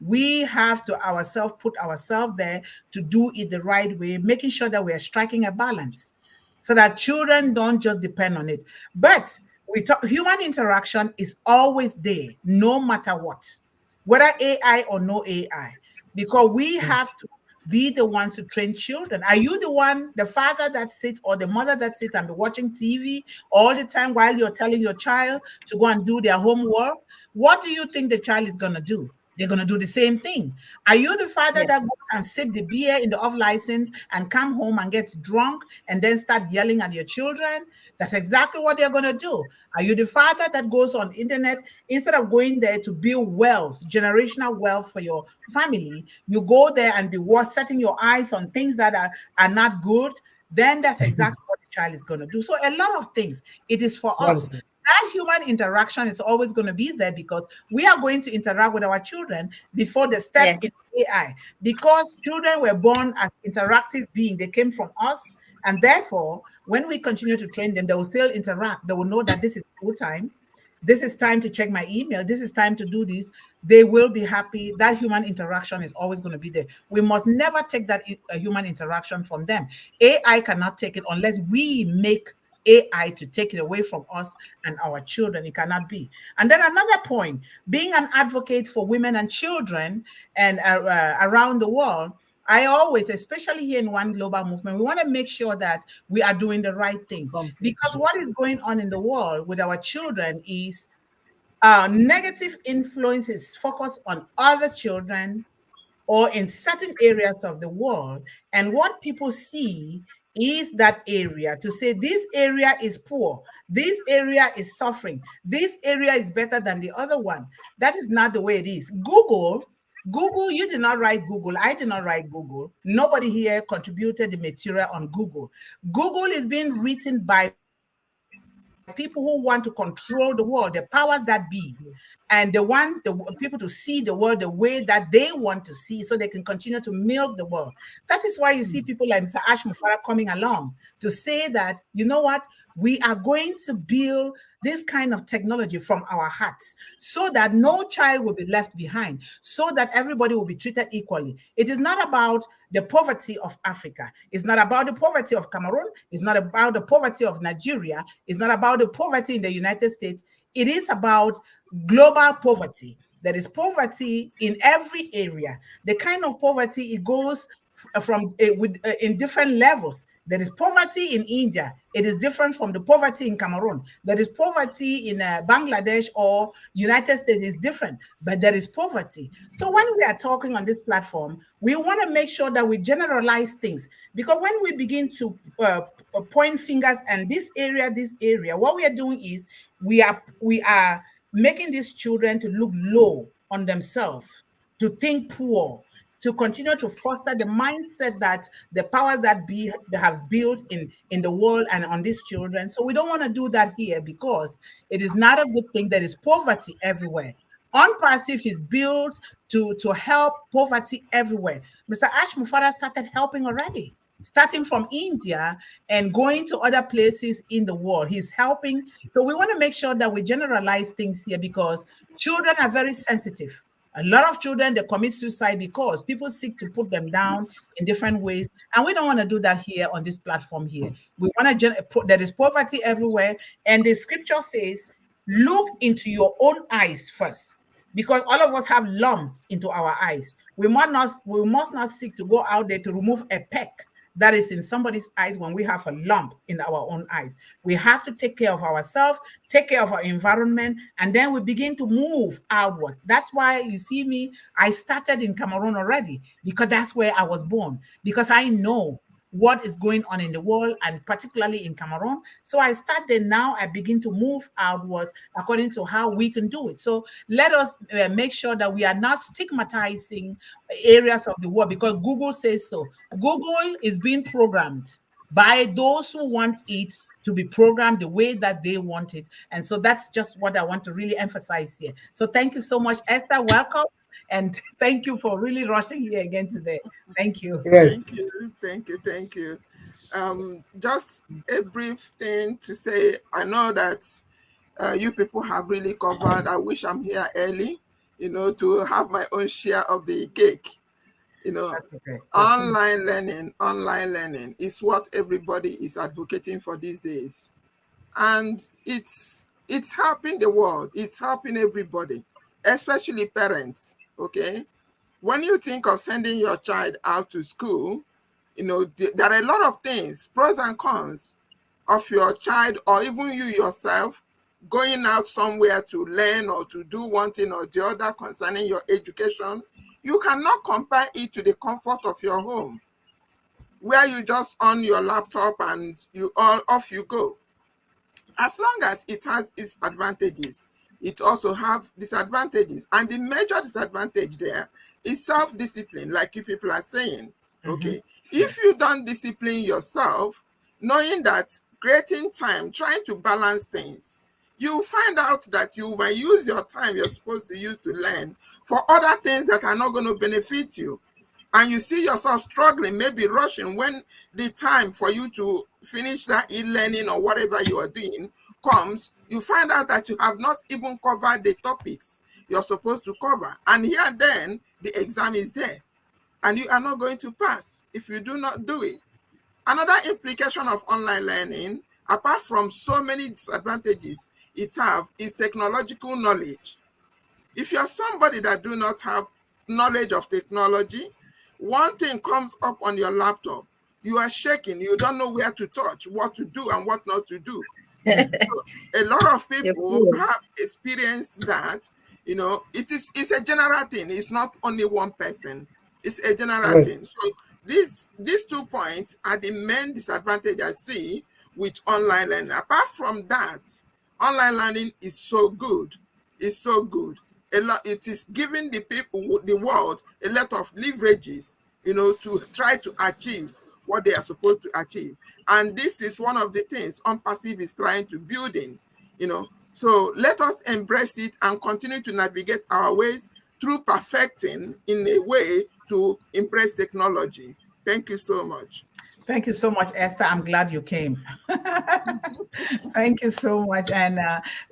we have to ourselves put ourselves there to do it the right way, making sure that we are striking a balance so that children don't just depend on it. But we talk, human interaction is always there, no matter what, whether AI or no AI, because we have to be the ones to train children. Are you the one, the father that sits or the mother that sits and be watching TV all the time while you're telling your child to go and do their homework? What do you think the child is going to do? They're going to do the same thing. Are you the father Yes. that goes and sip the beer in the off license and come home and gets drunk and then start yelling at your children? That's exactly what they're going to do. Are you the father that goes on internet, instead of going there to build wealth, generational wealth for your family, you go there and be setting your eyes on things that are not good? Then that's exactly what the child is going to do. So a lot of things, it is for us. Wonderful. That human interaction is always going to be there, because we are going to interact with our children before they step Yes. in AI. Because children were born as interactive beings, they came from us, and therefore, when we continue to train them, they will still interact. They will know that this is school time. This is time to check my email. This is time to do this. They will be happy. That human interaction is always going to be there. We must never take that human interaction from them. AI cannot take it unless we make AI to take it away from us and our children. It cannot be. And then another point, being an advocate for women and children and around the world, I always, especially here in One Global Movement, we want to make sure that we are doing the right thing. Because what is going on in the world with our children is negative influences focused on other children or in certain areas of the world. And what people see is that area, to say this area is poor, this area is suffering, this area is better than the other one. That is not the way it is. Google, you did not write Google. I did not write Google. Nobody here contributed the material on Google. Google is being written by people who want to control the world, the powers that be, and they want the people to see the world the way that they want to see, so they can continue to milk the world. That is why you see people like Mr. Ash Mufara coming along to say that, you know what, we are going to build this kind of technology from our hearts so that no child will be left behind, so that everybody will be treated equally. It is not about the poverty of Africa. It's not about the poverty of Cameroon. It's not about the poverty of Nigeria. It's not about the poverty in the United States. It is about global poverty. There is poverty in every area. The kind of poverty, it goes from in different levels. There is poverty in India. It is different from the poverty in Cameroon. There is poverty in Bangladesh or United States. Is different, but there is poverty. So when we are talking on this platform, we want to make sure that we generalize things, because when we begin to point fingers and this area, what we are doing is we are making these children to look low on themselves, to think poor, to continue to foster the mindset that the powers that be have built in the world and on these children. So we don't want to do that here, because it is not a good thing. There is poverty everywhere. On-Passive is built to help poverty everywhere. Mr. Ash Mufara started helping already, starting from India and going to other places in the world. He's helping. So we want to make sure that we generalize things here, because children are very sensitive. A lot of children, they commit suicide because people seek to put them down in different ways. And we don't want to do that here on this platform here. We want to, there is poverty everywhere. And the scripture says, look into your own eyes first, because all of us have lumps into our eyes. We must not seek to go out there to remove a peck that is in somebody's eyes when we have a lump in our own eyes. We have to take care of ourselves, take care of our environment, and then we begin to move outward. That's why you see me, I started in Cameroon already, because that's where I was born, because I know what is going on in the world, and particularly in Cameroon. So I start there now. I begin to move outwards according to how we can do it. So let us make sure that we are not stigmatizing areas of the world, because Google says so. Google is being programmed by those who want it to be programmed the way that they want it. And so that's just what I want to really emphasize here. So thank you so much, Esther. Welcome. And thank you for really rushing here again today. Thank you. Right. Thank you. Thank you. Thank you. Just a brief thing to say. I know that you people have really covered. I wish I'm here early, to have my own share of the cake. Okay. Online learning is what everybody is advocating for these days. And it's helping the world. It's helping everybody, especially parents. Okay. When you think of sending your child out to school, there are a lot of things, pros and cons of your child, or even you yourself going out somewhere to learn or to do one thing or the other concerning your education. You cannot compare it to the comfort of your home, where you just on your laptop and off you go. As long as it has its advantages, it also have disadvantages. And the major disadvantage there is self-discipline, like you people are saying. Okay. If you don't discipline yourself, knowing that creating time, trying to balance things, you find out that you might use your time you're supposed to use to learn for other things that are not going to benefit you. And you see yourself struggling, maybe rushing when the time for you to finish that e-learning or whatever you are doing comes. You find out that you have not even covered the topics you're supposed to cover. And here then, the exam is there. And you are not going to pass if you do not do it. Another implication of online learning, apart from so many disadvantages it have, is technological knowledge. If you're somebody that do not have knowledge of technology, one thing comes up on your laptop, you are shaking, you don't know where to touch, what to do and what not to do. So a lot of people have experienced that. It's a general thing. It's not only one person. It's a general thing. So these 2 points are the main disadvantage I see with online learning. Apart from that, online learning is so good. It's so good. It is giving the people, the world, a lot of leverages, to try to achieve what they are supposed to achieve. And this is one of the things On-Passive is trying to build in, So let us embrace it and continue to navigate our ways through perfecting in a way to embrace technology. Thank you so much. Thank you so much, Esther. I'm glad you came. Thank you so much. And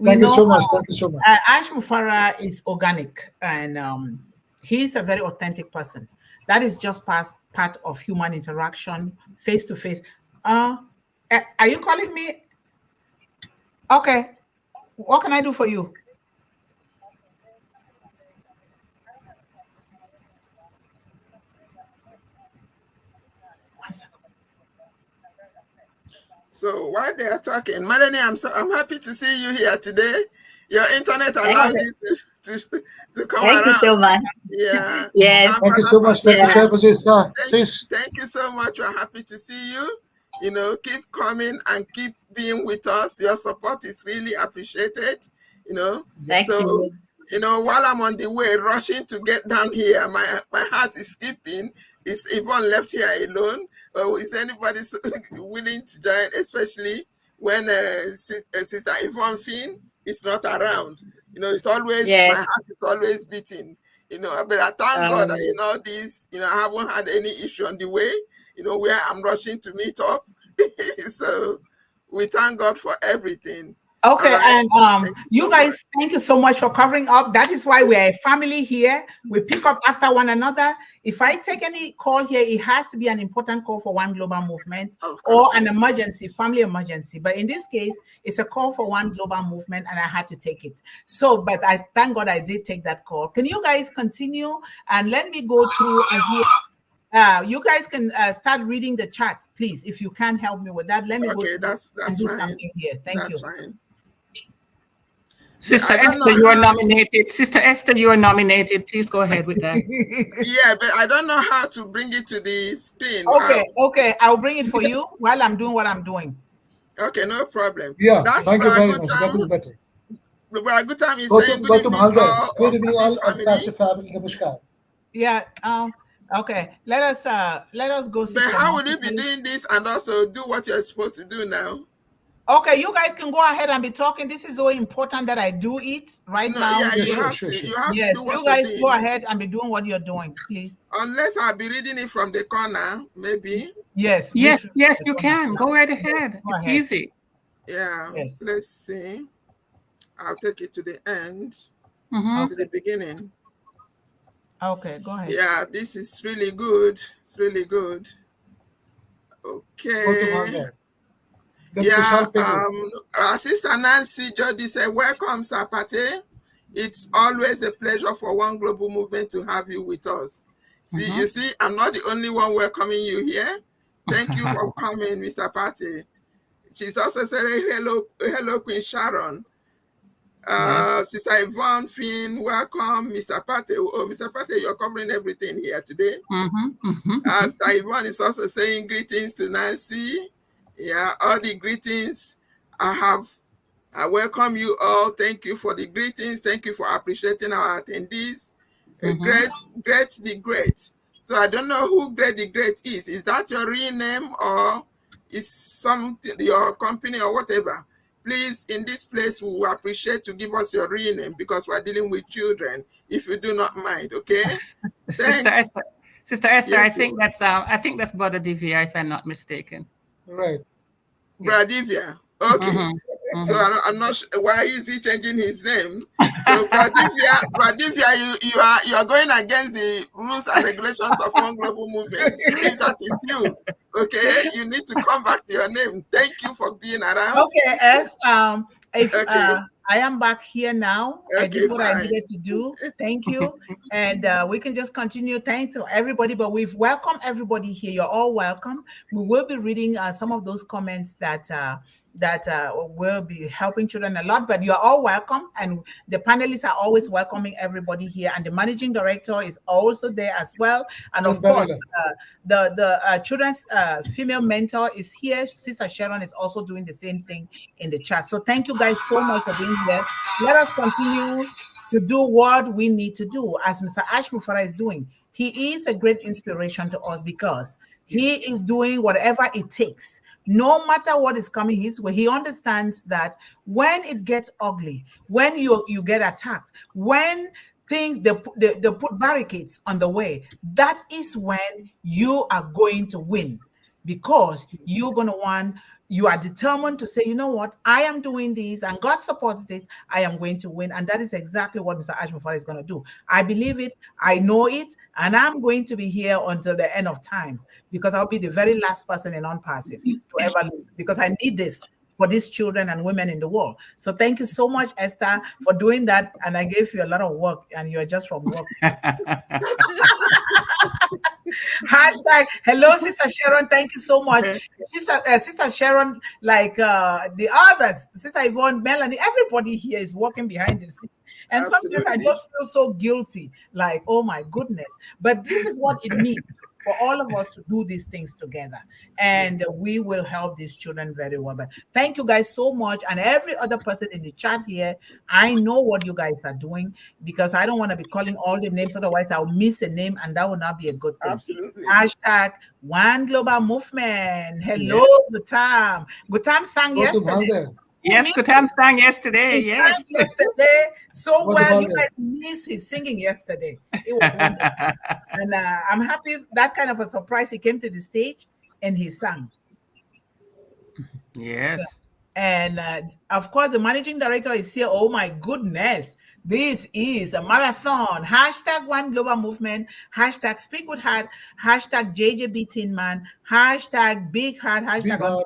Thank you so much. Thank you so much. Ash Mufara is organic, and he's a very authentic person. That is just part of human interaction, face to face. Are you calling me? Okay. What can I do for you? So while they are talking, Melanie, I'm happy to see you here today. Your internet allowed you to come around. Thank you so much. Yeah. Yes. Thank you so much. Thank you so much. We're happy to see you. Keep coming and keep being with us. Your support is really appreciated. Thank you. While I'm on the way, rushing to get down here, my heart is skipping. Is Yvonne left here alone? Or is anybody willing to join, especially when Sister Yvonne Finn is not around? You know, it's always, my Yes. heart is always beating. You know, but I thank God that, you know, this, you know, I haven't had any issue on the way, you know, where I'm rushing to meet up. So we thank God for everything. Okay, All right. and you so guys, thank you so much for covering up. That is why we're a family here. We pick up after one another. If I take any call here, it has to be an important call for One Global Movement or an emergency, family emergency. But in this case, it's a call for One Global Movement, and I had to take it. So, but I thank God I did take that call. Can you guys continue and let me go through and do. You guys can start reading the chat, please. If you can help me with that, let me go through that's and do fine. something here. Thank you. Fine. Sister Esther, you are nominated. Sister Esther, you are nominated. Please go ahead with that. Yeah, but I don't know how to bring it to the screen. Okay, I'll bring it for you while I'm doing what I'm doing. Okay, no problem. Yeah, that's thank you very much. That is better. But good time is saying good evening all. Good evening all of Passive family. Namaskar. Yeah. Okay. Let us go. But how would you be doing this and also do what you're supposed to do now? Okay, you guys can go ahead and be talking. This is so important that I do it right now. Yeah, you have to. You have to do what you guys go ahead and be doing what you're doing, please. Unless I'll be reading it from the corner, maybe. Yes. Yes, you can. Go right ahead. Yes, go it's ahead. easy. Yeah. Yes. Let's see. I'll take it to the end, to the beginning. Okay, go ahead. Yeah, this is really good. It's really good. Okay. Yeah, our sister Nancy Jody said, welcome, Sir Partha. It's always a pleasure for One Global Movement to have you with us. See, you see, I'm not the only one welcoming you here. Thank you for coming, Mr. Partha. She's also saying, hello, Queen Sharon. Sister Yvonne Finn, welcome, Mr. Partha. Oh, Mr. Partha, you're covering everything here today. Sister Yvonne is also saying greetings to Nancy. Yeah, all the greetings I welcome you all. Thank you for the greetings. Thank you for appreciating our attendees. Great the Great. So I don't know who Great the Great is. Is that your real name or is something your company or whatever? Please, in this place, we will appreciate to give us your real name because we're dealing with children. If you do not mind, okay? Thanks. Sister Esther, yes, I think that's Brother Divya, if I'm not mistaken. Right. Brother Divya. Okay. So I'm not sure why is he changing his name. So Brother Divya, you are going against the rules and regulations of One Global Movement. If that is you, okay, you need to come back to your name. Thank you for being around. Okay, I am back here now. I did what I needed to do. Thank you. And we can just continue. Thanks to everybody, but we've welcomed everybody here. You're all welcome. We will be reading some of those comments that will be helping children a lot, but you're all welcome. And the panelists are always welcoming everybody here. And the managing director is also there as well. And of course, the children's female mentor is here. Sister Sharon is also doing the same thing in the chat. So thank you guys so much for being here. Let us continue to do what we need to do as Mr. Ashmufara is doing. He is a great inspiration to us because he is doing whatever it takes, no matter what is coming his way. He understands that when it gets ugly, when you get attacked, when things they put barricades on the way, that is when you are going to win, because you are determined to say, you know what, I am doing this and God supports this, I am going to win. And that is exactly what Mr. Ashmufara is going to do. I believe it, I know it, and I'm going to be here until the end of time, because I'll be the very last person in non-passive to ever leave, because I need this for these children and women in the world. So thank you so much, Esther, for doing that. And I gave you a lot of work, and you're just from work. Hashtag hello, Sister Sharon. Thank you so much. Sister Sharon, like the others, Sister Yvonne, Melanie, everybody here is working behind the scenes. And sometimes I just feel so guilty, like, oh my goodness. But this is what it means for all of us to do these things together. And we will help these children very well. But thank you guys so much. And every other person in the chat here, I know what you guys are doing, because I don't want to be calling all the names. Otherwise, I'll miss a name, and that will not be a good thing. Absolutely. Hashtag One Global Movement. Hello, Gutam. Gutam sang yesterday. Yes, Pratim sang yesterday. He Yes. sang yesterday so What well. about You it? guys missed his singing yesterday. It was wonderful. And I'm happy that kind of a surprise. He came to the stage and he sang. Yes. And of course, the managing director is here. Oh my goodness. This is a marathon. Hashtag One Global Movement. Hashtag Speak with Heart. Hashtag JJB Teen Man. Hashtag Big Heart. Big Hashtag heart.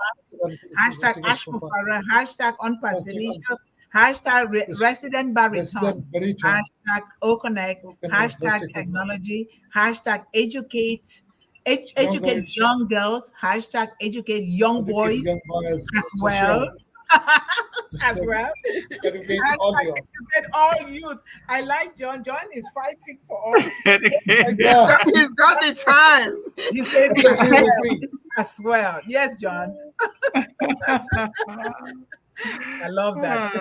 Hashtag Ashmufara. Hashtag Unpassilicious. Hashtag Resident Bariton. Resident Bariton. Hashtag O-Connect. Hashtag Technology. Hashtag Educate. Educate boys. young girls. Hashtag educate young boys Young boys as well. As well. Educate all you. Educate all youth. I like John. John is fighting for all. Yeah. He's got the time. He says Yes, he will agree. as well. Yes, John. I love that.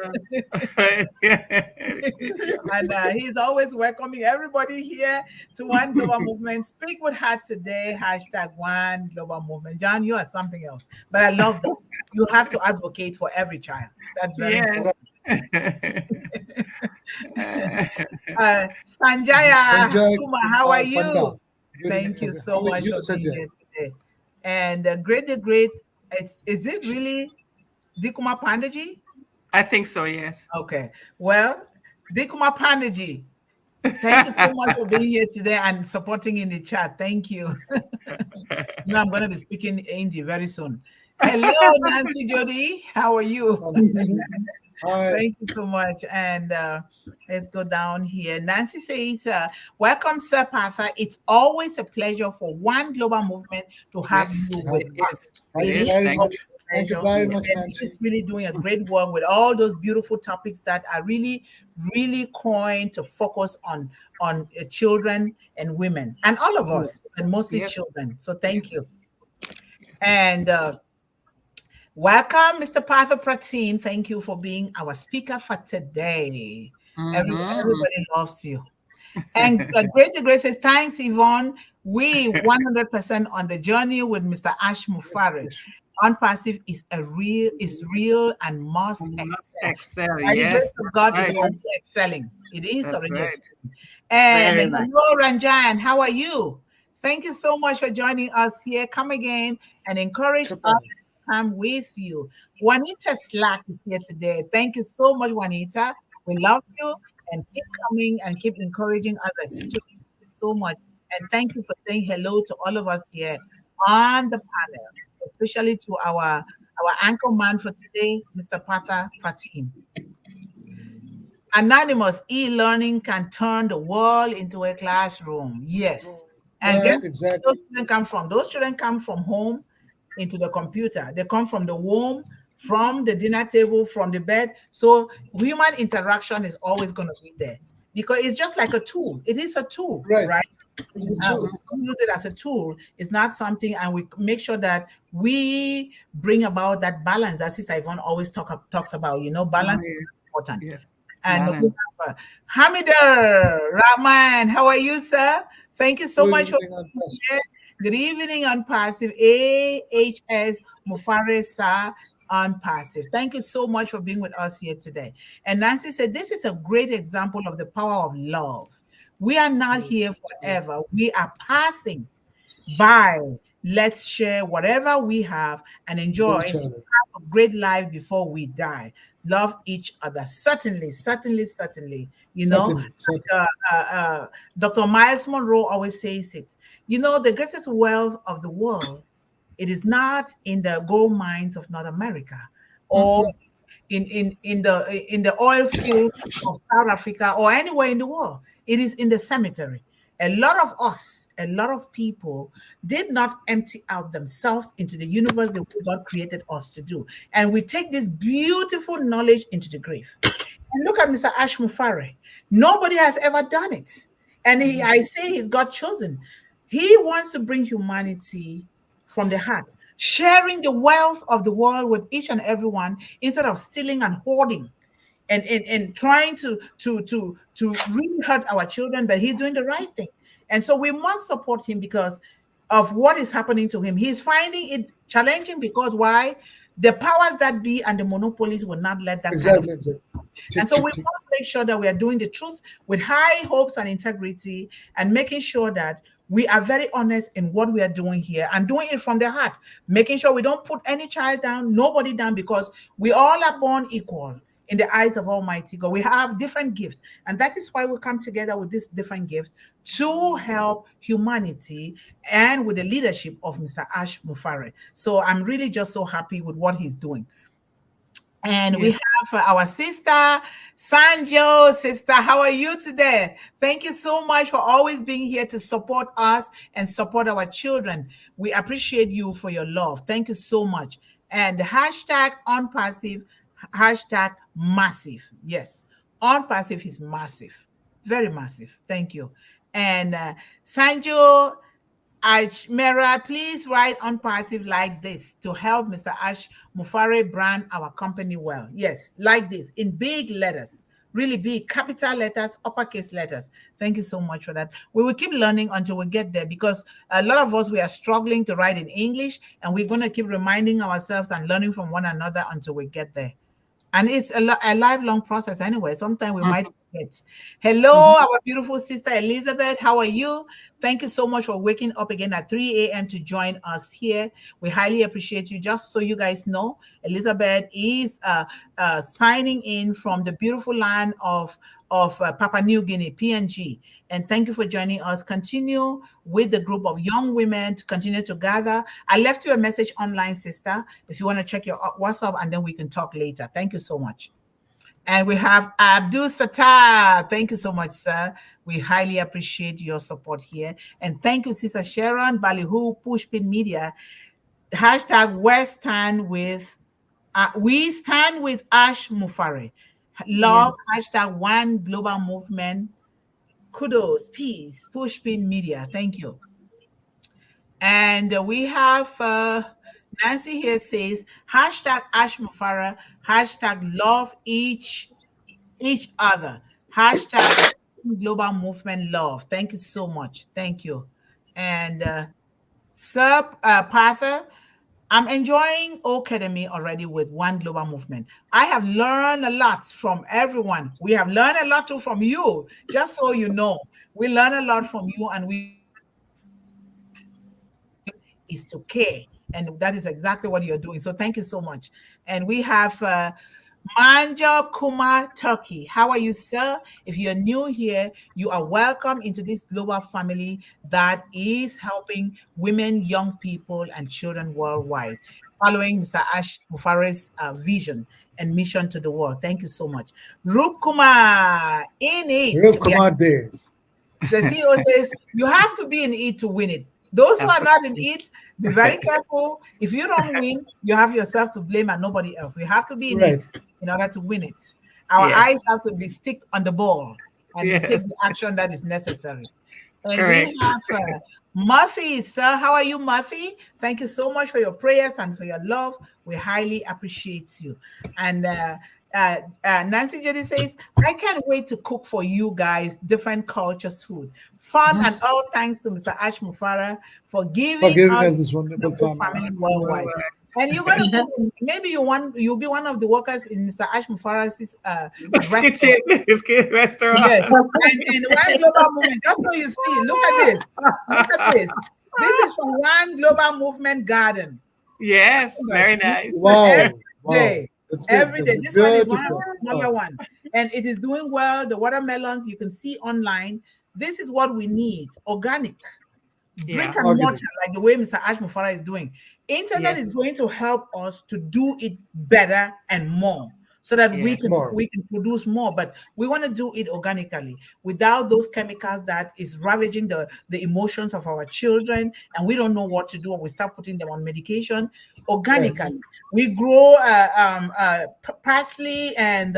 And he's always welcoming everybody here to One Global Movement. Speak with Heart today. Hashtag One Global Movement. John, you are something else. But I love that. You have to advocate for every child. That's very important. Sanjaya Kumar, how are you? Partha. Thank you so How are much you, for being Sanjay? here today. And great. Is it really Dikuma Pandaji? I think so, yes. Okay. Well, Dikuma Pandaji, thank you so much for being here today and supporting in the chat. Thank you. Now I'm going to be speaking Hindi very soon. Hello, Nancy Jody. How are you? Hi. Thank you so much. And let's go down here. Nancy says, welcome, Sir Partha. It's always a pleasure for One Global Movement to have you with us. Thank It you is very much. pleasure. Thank you very much, And Nancy. he's really doing a great work with all those beautiful topics that are really, really coined to focus on children and women and all of us, and mostly children. So thank you. And welcome, Mr. Partha Pratim. Thank you for being our speaker for today. Everybody loves you. And Great to Grace says, thanks, Yvonne. We 100% on the journey with Mr. Ash Mufari. Unpassive is real and must excel. And the grace of God is already excelling. It is already excelling. And hello, Ranjan, how are you? Thank you so much for joining us here. Come again and encourage us to come with you. Juanita Slack is here today. Thank you so much, Juanita. We love you and keep coming and keep encouraging others. Thank you so much. And thank you for saying hello to all of us here on the panel, especially to our anchor man for today, Mr. Partha Pratim. Anonymous e-learning can turn the world into a classroom. Yes. And guess where those children come from? Those children come from home into the computer. They come from the womb, from the dinner table, from the bed. So human interaction is always going to be there because it's just like a tool. It is a tool, right? We use it as a tool. It's not something, and we make sure that we bring about that balance. As Sister Yvonne always talks about, balance is important. Yes. And Hamida Rahman, how are you, sir? Thank you so much for being here. Good evening on Passive. AHS Mufare Sa on Passive. Thank you so much for being with us here today. And Nancy said, this is a great example of the power of love. We are not here forever. We are passing by. Let's share whatever we have and enjoy and have a great life before we die. Love each other. Certainly. Dr. Miles Monroe always says it. The greatest wealth of the world, it is not in the gold mines of North America or in the oil fields of South Africa or anywhere in the world. It is in the cemetery. A lot of us, a lot of people did not empty out themselves into the universe that God created us to do. And we take this beautiful knowledge into the grave. And look at Mr. Ash Mufari. Nobody has ever done it. And I say he's God chosen. He wants to bring humanity from the heart, sharing the wealth of the world with each and everyone instead of stealing and hoarding. And trying to really hurt our children, but he's doing the right thing. And so we must support him because of what is happening to him. He's finding it challenging because why? the powers that be and the monopolies will not let that Exactly. kind of. And so we want to make sure that we are doing the truth with high hopes and integrity, and making sure that we are very honest in what we are doing here and doing it from the heart, making sure we don't put any child down, nobody down, because we all are born equal in the eyes of Almighty God. We have different gifts, and that is why we come together with this different gift to help humanity, and with the leadership of Mr. Ash Mufare. So I'm really just so happy with what he's doing. And we have our sister, Sanjo. Sister, how are you today? Thank you so much for always being here to support us and support our children. We appreciate you for your love. Thank you so much. And the hashtag unpassive, hashtag massive. Yes, unpassive is massive, very massive. Thank you. And Sanjo Mera, please write unpassive like this to help Mr. Ash Mufare brand our company well. Yes, like this, in big letters, really big, capital letters, uppercase letters. Thank you so much for that. We will keep learning until we get there, because a lot of us, we are struggling to write in English, and we're going to keep reminding ourselves and learning from one another until we get there. And it's a lifelong process anyway. Sometimes we might forget. Hello, our beautiful sister Elizabeth. How are you? Thank you so much for waking up again at 3 a.m. to join us here. We highly appreciate you. Just so you guys know, Elizabeth is signing in from the beautiful land of Papua New Guinea, PNG. And thank you for joining us. Continue with the group of young women to continue to gather. I left you a message online, sister, if you want to check your WhatsApp, and then we can talk later. Thank you so much. And we have Abdul Sattar. Thank you so much, sir. We highly appreciate your support here. And thank you, Sister Sharon Balihu, Pushpin Media. Hashtag we stand with Ash Mufare. Love, hashtag one global movement. Kudos, peace, Pushpin Media. Thank you. And we have Nancy here says, hashtag Ash Mufara, hashtag love each other, hashtag global movement love. Thank you so much. Thank you. And Sir Partha, I'm enjoying O-CADEMY already with One Global Movement. I have learned a lot from everyone. We have learned a lot too from you, just so you know. We learn a lot from you, and we is to care. And that is exactly what you're doing. So thank you so much. And we have Manja Kumar Turkey. How are you, sir? If you're new here, you are welcome into this global family that is helping women, young people, and children worldwide, following Mr. Ash Mufare's vision and mission to the world. Thank you so much. Rup Kumar, in it. Rup Kumar Day. The CEO says, you have to be in it to win it. Those who are not in it, be very careful. If you don't win, you have yourself to blame and nobody else. We have to be in it in order to win it. Our eyes have to be stick on the ball and take the action that is necessary. And we have Murphy, sir. How are you, Murphy? Thank you so much for your prayers and for your love. We highly appreciate you. And Nancy Jody says, I can't wait to cook for you guys different cultures food. Fun and all thanks to Mr. Ash Mufara for giving us this wonderful family worldwide. And you're going to maybe you'll be one of the workers in Mr. Ash Mufara's restaurant. Yes. And One Global Movement, just so you see, look at this. Look at this. This is from One Global Movement Garden. Yes, very nice. Wow. Every day. This one is one of the smaller one. And it is doing well. The watermelons you can see online. This is what we need. Organic. Brick and mortar, like the way Mr. Ash Mufara is doing. Internet is going to help us to do it better and more, so that we can produce more. But we want to do it organically, without those chemicals that is ravaging the emotions of our children, and we don't know what to do, and we start putting them on medication. Organically, we grow parsley and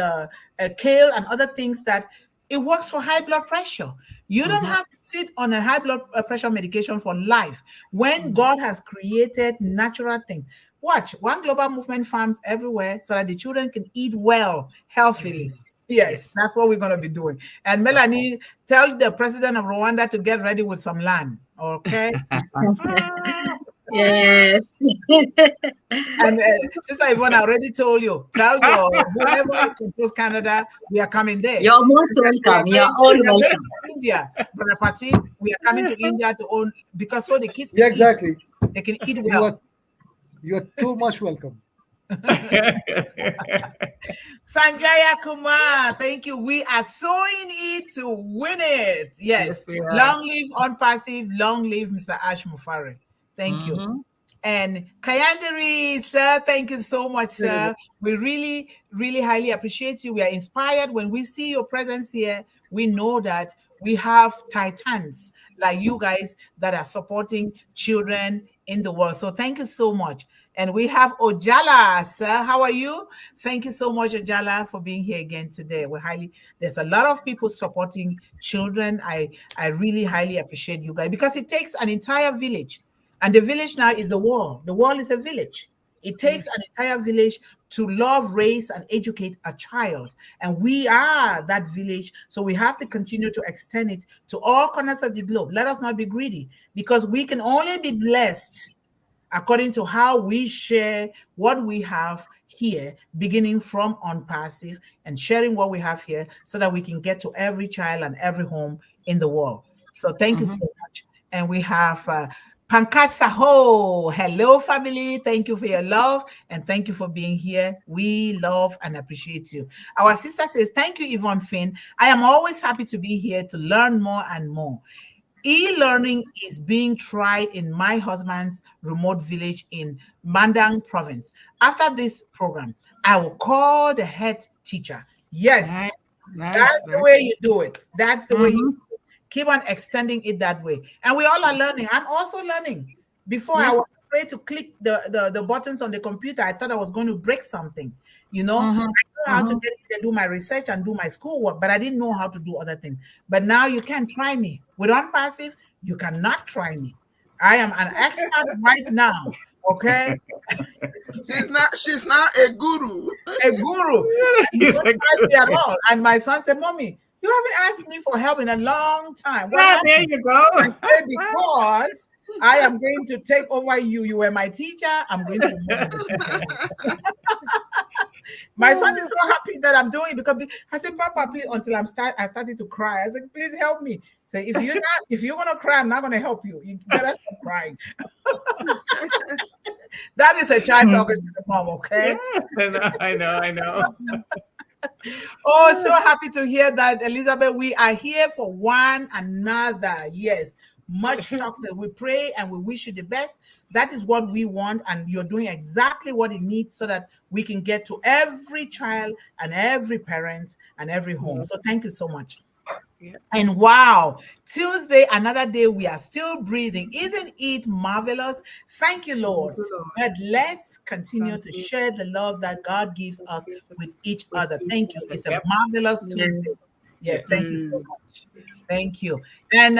kale and other things that it works for high blood pressure. You don't have to sit on a high blood pressure medication for life when God has created natural things. Watch One Global Movement farms everywhere so that the children can eat well, healthily. Yes, that's what we're going to be doing. And Melanie, tell the president of Rwanda to get ready with some land. Okay. Yes. And Sister Yvonne, I already told you. Tell your whoever controls Canada, we are coming there. You're most welcome. You're all We are going welcome. to India, Brother Pratim. We are coming to India to own because so the kids can Yeah, exactly. eat. They can eat You well. are you are too much welcome. Sanjaya Kumar, thank you. We are sowing it to win it. Yes. we are. Long live on passive. Long live Mr. Ash Mufari. Thank you. And Kayandari, sir, thank you so much, sir. We really, really highly appreciate you. We are inspired when we see your presence here. We know that we have titans like you guys that are supporting children in the world. So thank you so much. And we have Ojala, sir. How are you? Thank you so much, Ojala, for being here again today. There's a lot of people supporting children. I really highly appreciate you guys because it takes an entire village. And the village now is the world. The world is a village. It takes an entire village to love, raise, and educate a child. And we are that village. So we have to continue to extend it to all corners of the globe. Let us not be greedy because we can only be blessed according to how we share what we have here, beginning from on passive and sharing what we have here so that we can get to every child and every home in the world. So thank you so much. And we have Pankaj Saho. Hello, family. Thank you for your love and thank you for being here. We love and appreciate you. Our sister says, thank you, Yvonne Finn. I am always happy to be here to learn more and more. E-learning is being tried in my husband's remote village in Mandang province. After this program, I will call the head teacher. Yes, that's the way you do it. That's the way you do it. Keep on extending it that way. And we all are learning. I'm also learning. Before I was afraid to click the buttons on the computer. I thought I was going to break something. You know, I know how to get in there, do my research and do my schoolwork, but I didn't know how to do other things. But now you can try me. With OnPassive, you cannot try me. I am an expert right now. Okay. She's now a guru. A guru. You don't try me at all. And my son said, Mommy, you haven't asked me for help in a long time. Well, there you go. Because I am going to take over you. You were my teacher. I'm going to remove you. My son is so happy that I'm doing it because I said, Papa, please, until I started to cry. I said, please help me. So if you're gonna cry, I'm not gonna help you. You better stop crying. That is a child talking to the mom, okay? I know. Oh, so happy to hear that, Elizabeth. We are here for one another. Yes. Much success. We pray and we wish you the best. That is what we want, and you're doing exactly what it needs so that we can get to every child and every parent and every home. So thank you so much. And wow, Tuesday, another day, we are still breathing. Isn't it marvelous? Thank you, Lord. But let's continue to share the love that God gives us with each other. Thank you. It's a marvelous Tuesday. Yes, thank you so much. Thank you. And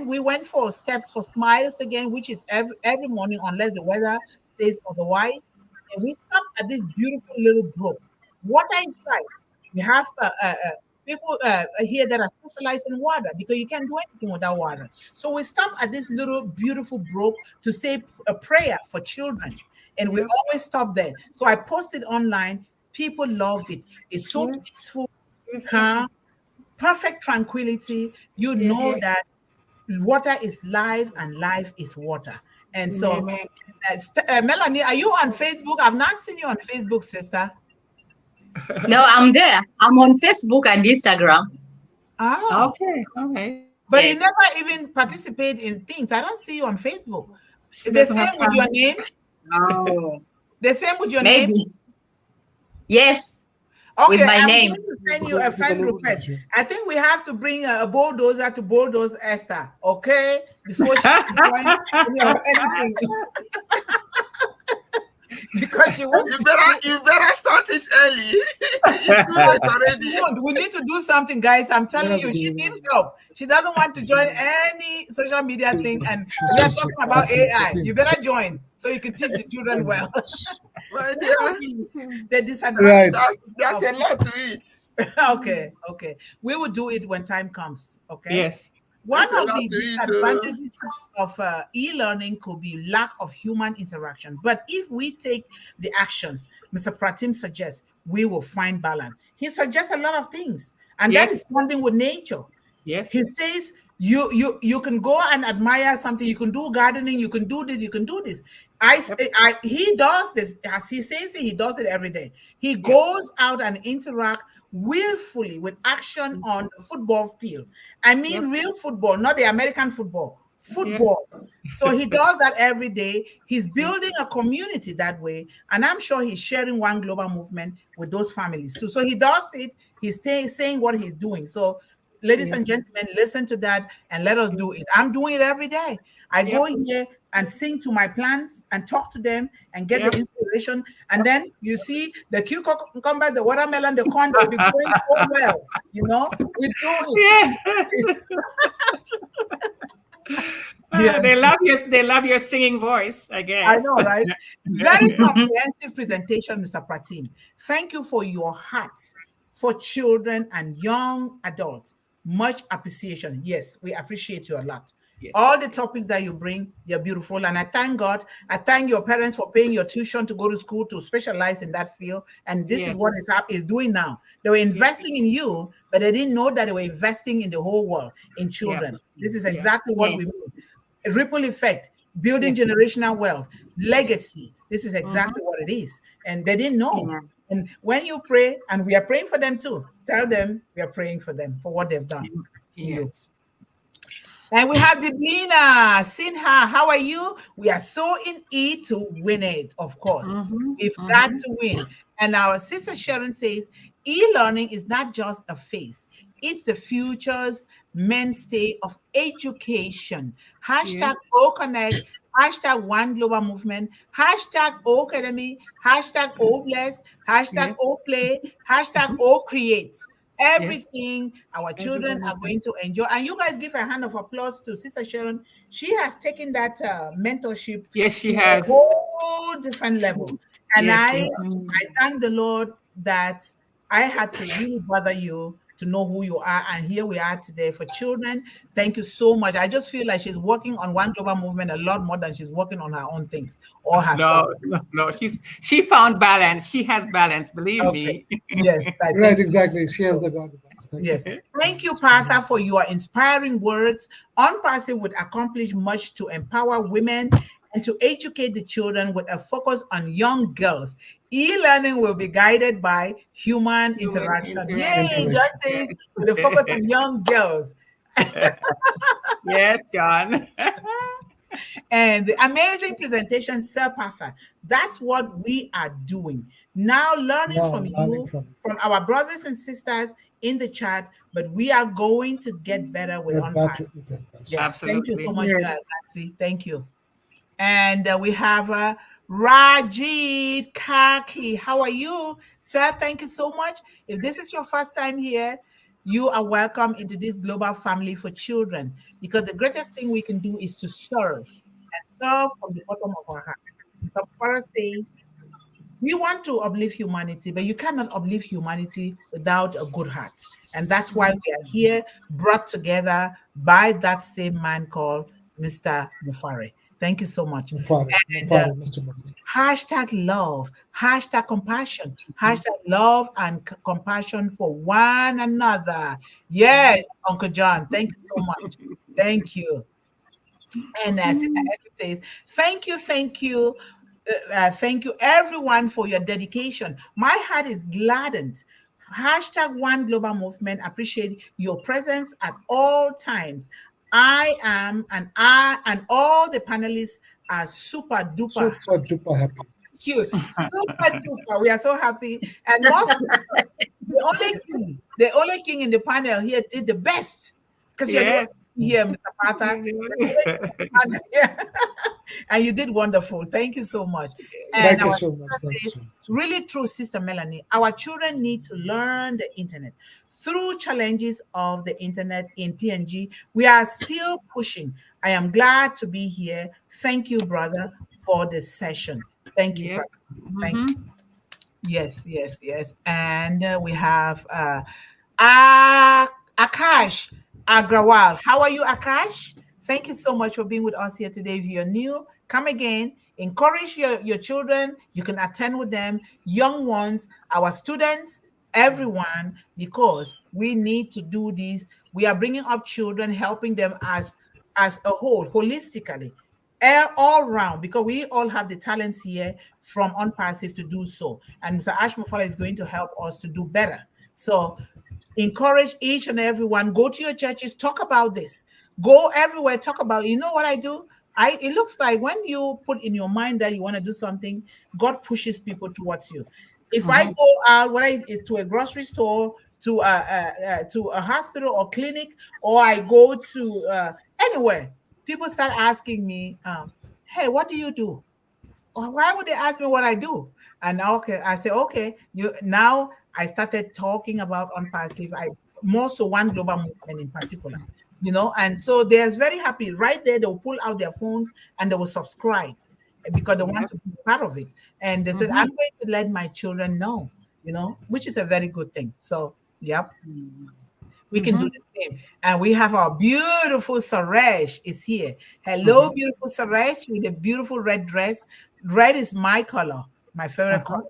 we went for Steps for Smiles again, which is every morning unless the weather says otherwise. And we stopped at this beautiful little brook. Water inside. We have people here that are specialized in water because you can't do anything without water. So we stopped at this little beautiful brook to say a prayer for children. And we always stop there. So I posted online. People love it. It's so peaceful, calm, perfect tranquility. You know that water is life and life is water. And so, Melanie, are you on Facebook? I've not seen you on Facebook, sister. No, I'm there. I'm on Facebook and Instagram. Oh, okay. All right. But you never even participate in things. I don't see you on Facebook. The same with your name? Oh. The same with your Maybe. name? Yes. Okay, with my I'm name. going to send you a friend request. I think we have to bring a bulldozer to bulldoze Esther, okay? Before she can join anything. Because she won't. You better start it early. It's too late already. We need to do something, guys. I'm telling you, she needs help. She doesn't want to join any social media thing, and we are talking about AI. You better join so you can teach the children well. The disadvantage. Right. There's a lot to it. Okay. We will do it when time comes. Okay. Yes. One There's a of lot the to eat. disadvantages of e-learning could be lack of human interaction. But if we take the actions Mr. Pratim suggests, we will find balance. He suggests a lot of things, and that is Yes. bonding with nature. Yes. He says you can go and admire something. You can do gardening. You can do this. You can do this. He does this as he says he does it every day. He goes out and interact willfully with action on the football field. I mean, real football, not the American football. Football. So he does that every day. He's building a community that way, and I'm sure he's sharing one global movement with those families too. So he does it. He's saying what he's doing. So, ladies and gentlemen, listen to that and let us do it. I'm doing it every day. I go here and sing to my plants and talk to them and get the inspiration. And then you see the cucumber, the watermelon, the corn, they'll be going so well. You know, we do it. They love your singing voice, I guess. I know, right? Very comprehensive presentation, Mr. Pratim. Thank you for your heart for children and young adults. Much appreciation. Yes, we appreciate you a lot. Yes. All the topics that you bring, they're beautiful. And I thank God. I thank your parents for paying your tuition to go to school to specialize in that field. And this is what is doing now. They were investing in you, but they didn't know that they were investing in the whole world, in children. This is exactly what we mean. A ripple effect, building generational wealth, legacy. This is exactly what it is. And they didn't know. And when you pray, and we are praying for them too, tell them we are praying for them for what they've done to you. And we have Divina Sinha. How are you? We are so in it to win it, of course. We've got to win. And our sister Sharon says, e-learning is not just a phase. It's the future's mainstay of education. Hashtag O-Connect, hashtag One Global Movement, hashtag O-Academy, hashtag O-Bless, hashtag O-Play, hashtag O-Create. Everything our children are going to enjoy. And you guys give a hand of applause to Sister Sharon. She has taken that mentorship to a whole different level. And I thank the Lord that I had to really bother you to know who you are. And here we are today for children. Thank you so much. I just feel like she's working on One Global Movement a lot more than she's working on her own things or herself. No. She found balance. She has balance, believe me. Yes. Right, exactly. She has the God. Yes. Thank you, Partha, for your inspiring words. On-Passive would accomplish much to empower women and to educate the children with a focus on young girls. E-learning will be guided by human interaction. Yay, John says with a focus on young girls. Yes, John. And the amazing presentation, Sir Partha. That's what we are doing. Now learning from our brothers and sisters in the chat, but we are going to get better with On-Passive. Yes, thank you so much, Nancy. Thank you. And we have Rajit Kaki. How are you, sir? Thank you so much. If this is your first time here, you are welcome into this global family for children, because the greatest thing we can do is to serve, and serve from the bottom of our heart. The Forest says, we want to uplift humanity, but you cannot uplift humanity without a good heart. And that's why we are here, brought together by that same man called Mr. Mufare. Thank you so much. Hashtag love, hashtag compassion, hashtag love and compassion for one another. Yes, Uncle John, thank you so much. Thank you. And Sister Esther says, thank you. Thank you everyone for your dedication. My heart is gladdened. Hashtag One Global Movement. Appreciate your presence at all times. I am, and all the panelists are super duper happy. Cute. Super duper. We are so happy. And most the only king in the panel here did the best. Because you're here, Mr. Partha. And you did wonderful. Thank you so much. And Thank you so much. Really true, Sister Melanie. Our children need to learn the internet. Through challenges of the internet in PNG, we are still pushing. I am glad to be here. Thank you, brother, for this session. Thank you, brother. Thank you. Yes. And we have Akash. Agrawal. How are you, Akash? Thank you so much for being with us here today. If you're new, come again. Encourage your children. You can attend with them, young ones, our students, everyone, because we need to do this. We are bringing up children, helping them as a whole, holistically, all round, because we all have the talents here from Unpassive to do so. And Mr. Ash Mufala is going to help us to do better. So encourage each and everyone. Go to your churches, talk about this. Go everywhere, talk about, you know what I do? It looks like when you put in your mind that you want to do something, God pushes people towards you. If I go out, whether it's to a grocery store, to a hospital or clinic, or I go to anywhere, people start asking me, hey, what do you do? Why would they ask me what I do? And okay, I say, okay, now I started talking about Unpassive. I more so one global movement in particular, and so they're very happy. Right there, they'll pull out their phones and they will subscribe because they want to be part of it. And they said, I'm going to let my children know, which is a very good thing. So, yep. We can do the same. And we have our beautiful Suresh is here. Hello, beautiful Suresh with a beautiful red dress. Red is my color, my favorite color.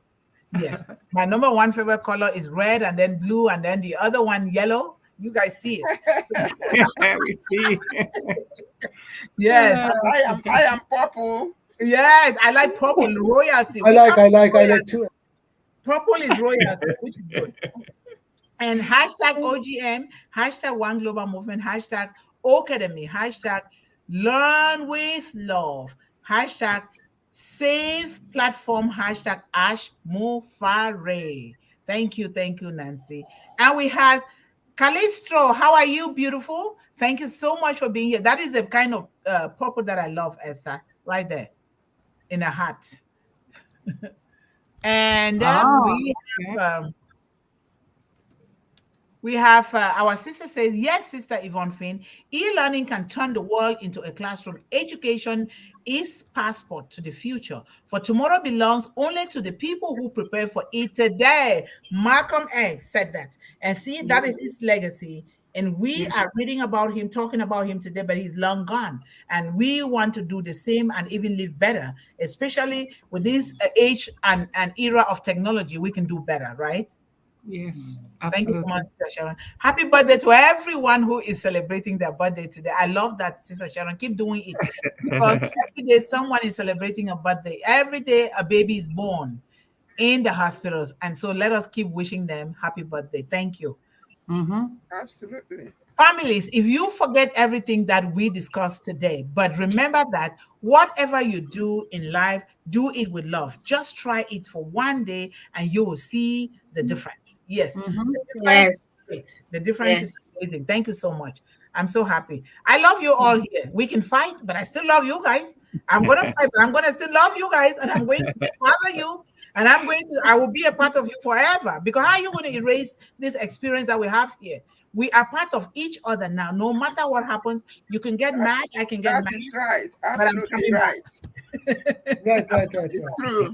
Yes. My number one favorite color is red, and then blue, and then the other one yellow. You guys see it. We see. Yes. I am purple. Yes, I like purple royalty. I like too. Purple is royalty, which is good. And hashtag OGM, hashtag One Global Movement, hashtag O-CADEMY, hashtag Learn with Love, hashtag Save Platform, hashtag Ash Mufare. Thank you, Nancy. And we have Calistro. How are you, beautiful? Thank you so much for being here. That is a kind of purple that I love, Esther, right there in a hat. And then we have our sister says, yes, Sister Yvonne Finn, e-learning can turn the world into a classroom. Education is passport to the future. For tomorrow belongs only to the people who prepare for it today. Malcolm X said that. And see, that is his legacy. And we are reading about him, talking about him today, but he's long gone. And we want to do the same and even live better, especially with this age and era of technology. We can do better, right? Yes, absolutely. Thank you so much, Sister Sharon. Happy birthday to everyone who is celebrating their birthday today. I love that, Sister Sharon. Keep doing it, because every day someone is celebrating a birthday. Every day a baby is born in the hospitals. And so let us keep wishing them happy birthday. Thank you. Absolutely. Families, if you forget everything that we discussed today, but remember that whatever you do in life, do it with love. Just try it for one day and you will see the difference. Yes. The difference is amazing. Thank you so much. I'm so happy. I love you all here. We can fight, but I still love you guys. I'm going to fight, but I'm going to still love you guys, and I'm going to father you. And I will be a part of you forever, because how are you going to erase this experience that we have here? We are part of each other now. No matter what happens, you can get mad. I can get mad. That is right. Absolutely right. Right. It's true.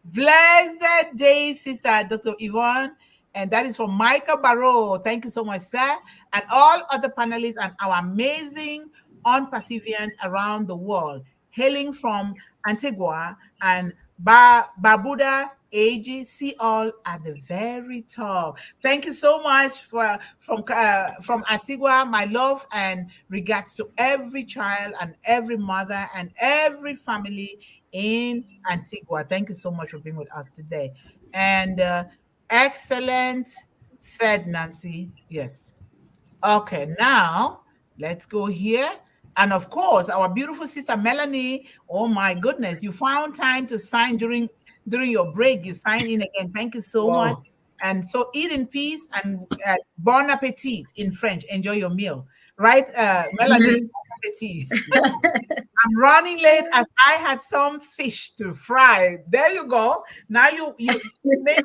Blessed day, Sister Dr. Yvonne. And that is from Michael Barrow. Thank you so much, sir. And all other panelists and our amazing Unpassivians around the world, hailing from Antigua and Barbuda, AG, see all at the very top. Thank you so much from Antigua. My love and regards to every child and every mother and every family in Antigua. Thank you so much for being with us today. And excellent, said Nancy. Yes. Okay, now let's go here. And of course, our beautiful sister Melanie. Oh my goodness, you found time to sign during your break. You sign in again. Thank you so much. And so eat in peace and bon appetit in French. Enjoy your meal. Right, Melanie? Bon appetit. I'm running late as I had some fish to fry. There you go. Now you make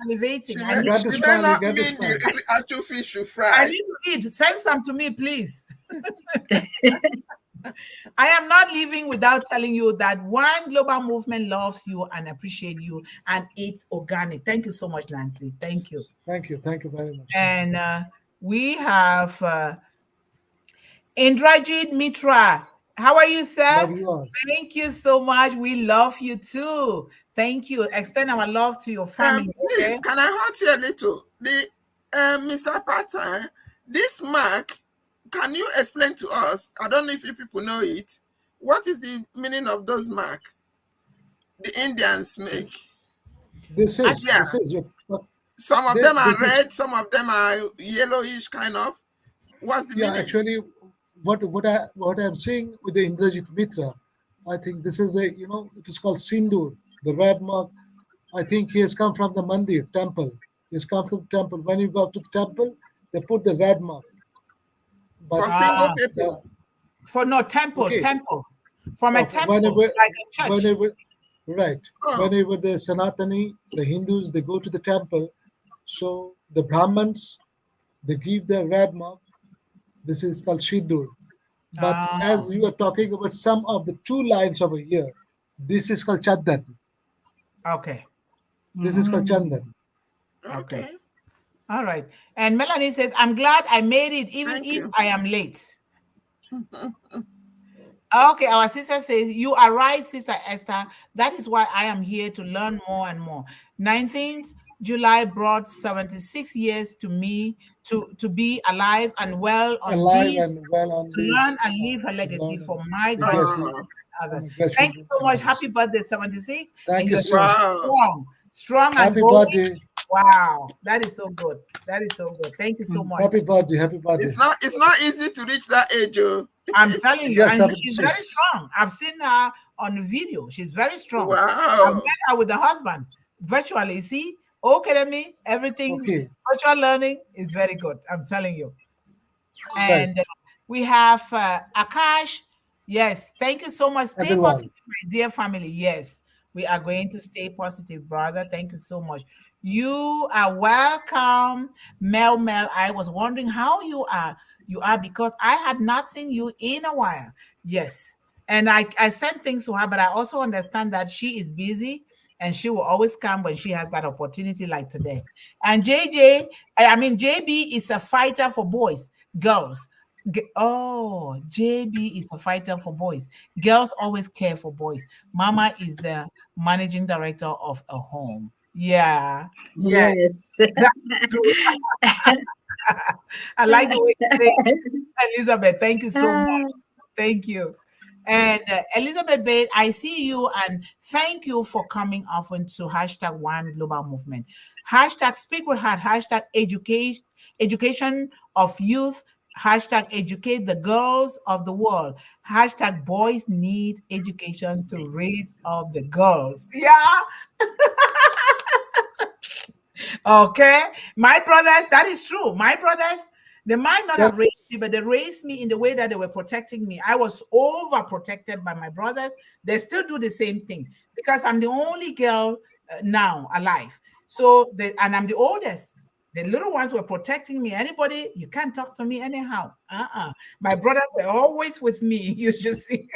salivating. She may not mean the actual fish you fry. I need to eat. Send some to me, please. I am not leaving without telling you that One Global Movement loves you and appreciates you, and it's organic. Thank you so much, Nancy. Thank you. Thank you very much. And we have Indrajit Mitra, how are you, sir? Love you all. Thank you so much. We love you too. Thank you. Extend our love to your family. Okay. Please, can I hurt you a little? The Mr. Partha, this mark, can you explain to us? I don't know if you people know it. What is the meaning of those mark the Indians make? This is Yeah. this is Some of them are this is red, some of them are yellowish, kind of. What's the yeah. meaning? Actually, what I'm saying with the Indrajit Mitra, I think this is a it is called Sindur, the red mark. I think he has come from the Mandir temple. He has come from the temple. When you go to the temple, they put the red mark. For But single Ah, people. for no temple, okay, temple. From a temple, whenever like a church. whenever right, Oh, whenever the Sanatani, the Hindus, they go to the temple, so the Brahmins, they give the red mark. This is called Shiddur. But Ah, as you are talking about some of the two lines over here, this is called Chandan. okay. This is called Chandan. Okay. okay. All right. And Melanie says, I'm glad I made it, even Thank if you. I am late. Okay, our sister says, you are right, Sister Esther. That is why I am here to learn more and more. 19th July brought 76 years to me to be alive and well on Alive these, and well on to learn this, and leave a to legacy learn for my legacy grandchildren Oh, and for others. my Thank you grandchildren so and much. others. Happy birthday, 76. And Thank you you're so still much. wow. strong and Happy going. birthday. Wow, that is so good. That is so good. Thank you so much. Happy birthday. Happy birthday. It's not easy to reach that age, oh. I'm telling you, Yes, and she's very 76. strong. I've seen her on the video. She's very strong. I've Wow. met her with the husband virtually. See, O-CADEMY, everything Okay. virtual learning is very good. I'm telling you. Right. And we have Akash. Yes, thank you so much. Stay Everyone. positive, my dear family. Yes, we are going to stay positive, brother. Thank you so much. You are welcome, Mel. I was wondering how you are. You are because I had not seen you in a while. Yes, and I sent things to her, but I also understand that she is busy and she will always come when she has that opportunity, like today. And I mean JB is a fighter for boys, girls. Oh, JB is a fighter for boys. Girls always care for boys. Mama is the managing director of a home. Yeah, yeah, Yes. that's true. I like the way you say it, Elizabeth. Thank you so much. Thank you. And Elizabeth Bate, I see you and thank you for coming often to hashtag One Global Movement. Hashtag Speak with Heart, hashtag education of youth, hashtag educate the girls of the world, hashtag boys need education to raise up the girls. Yeah. Okay. My brothers, that is true. My brothers, they might not have Yes. raised me, but they raised me in the way that they were protecting me. I was overprotected by my brothers. They still do the same thing because I'm the only girl now alive. And I'm the oldest. The little ones were protecting me. Anybody, you can't talk to me anyhow. My brothers were always with me. You should see.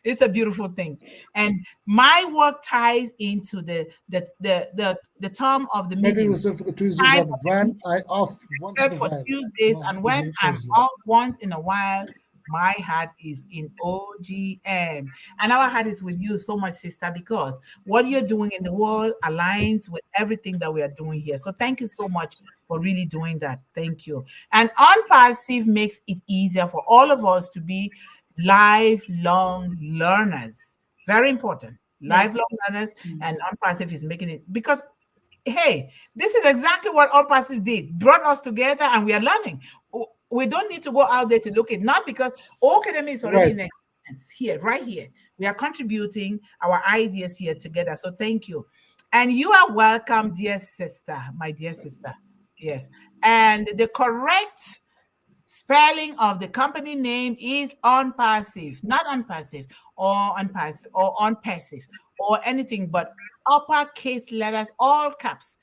It's a beautiful thing, and my work ties into the term of the Making medium, yourself for the Tuesdays time and of the when meeting, I off once in except a for while. Tuesdays, No, and this when is I'm Thursday. off once in a while, my heart is in OGM, and our heart is with you so much, sister, because what you're doing in the world aligns with everything that we are doing here. So thank you so much for really doing that. Thank you. And Unpassive makes it easier for all of us to be lifelong learners. Very important. Lifelong learners, and Unpassive is making it because hey, this is exactly what Unpassive did. Brought us together and we are learning. We don't need to go out there to look at, not because O-CADEMY is already Right. in existence here, right here. We are contributing our ideas here together. So thank you. And you are welcome, dear sister, my dear sister. Yes. And the correct spelling of the company name is Unpassive, not Unpassive or Unpassive or Unpassive or anything but uppercase letters, all caps.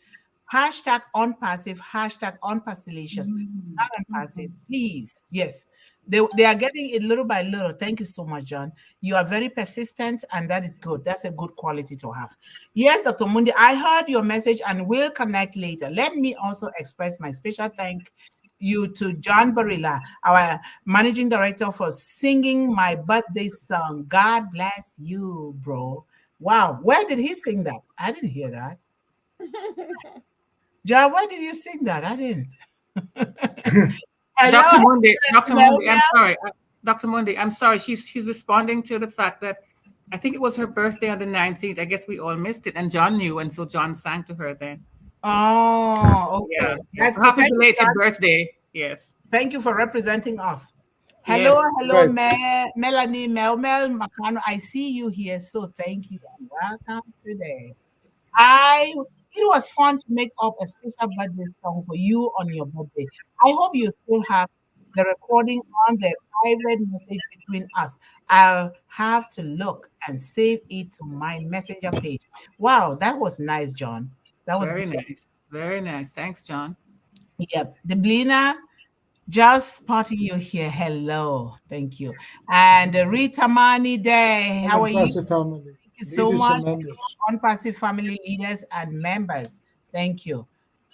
Hashtag Unpassive, hashtag Unpassivicious, not Unpassive, please. Yes. They are getting it little by little. Thank you so much, John. You are very persistent, and that is good. That's a good quality to have. Yes, Dr. Mundi, I heard your message and will connect later. Let me also express my special you to John Barilla, our managing director, for singing my birthday song. God bless you, bro. Wow. Where did he sing that? I didn't hear that. John, where did you sing that? I didn't. Dr. Hello, Mundih, Dr. Mel Mundih, I'm sorry. Dr. Mundih, I'm sorry. She's responding to the fact that I think it was her birthday on the 19th. I guess we all missed it. And John knew, and so John sang to her then. Oh, okay. Yeah. That's Happy thank you, belated John. birthday. Yes. Thank you for representing us. Hello, Yes. hello, Right. Melanie, Mel Macano. I see you here, so thank you and welcome today. It was fun to make up a special birthday song for you on your birthday. I hope you still have the recording on the private message between us. I'll have to look and save it to my messenger page. Wow, that was nice, John. That was Very good. nice. Very nice. Thanks, John. Yep. Deblina, just spotting you here. Hello. Thank you. And Rita Mani Day, how are you? Passive family. Thank you so Leaders much. and members. Unpassive family leaders and members. Thank you.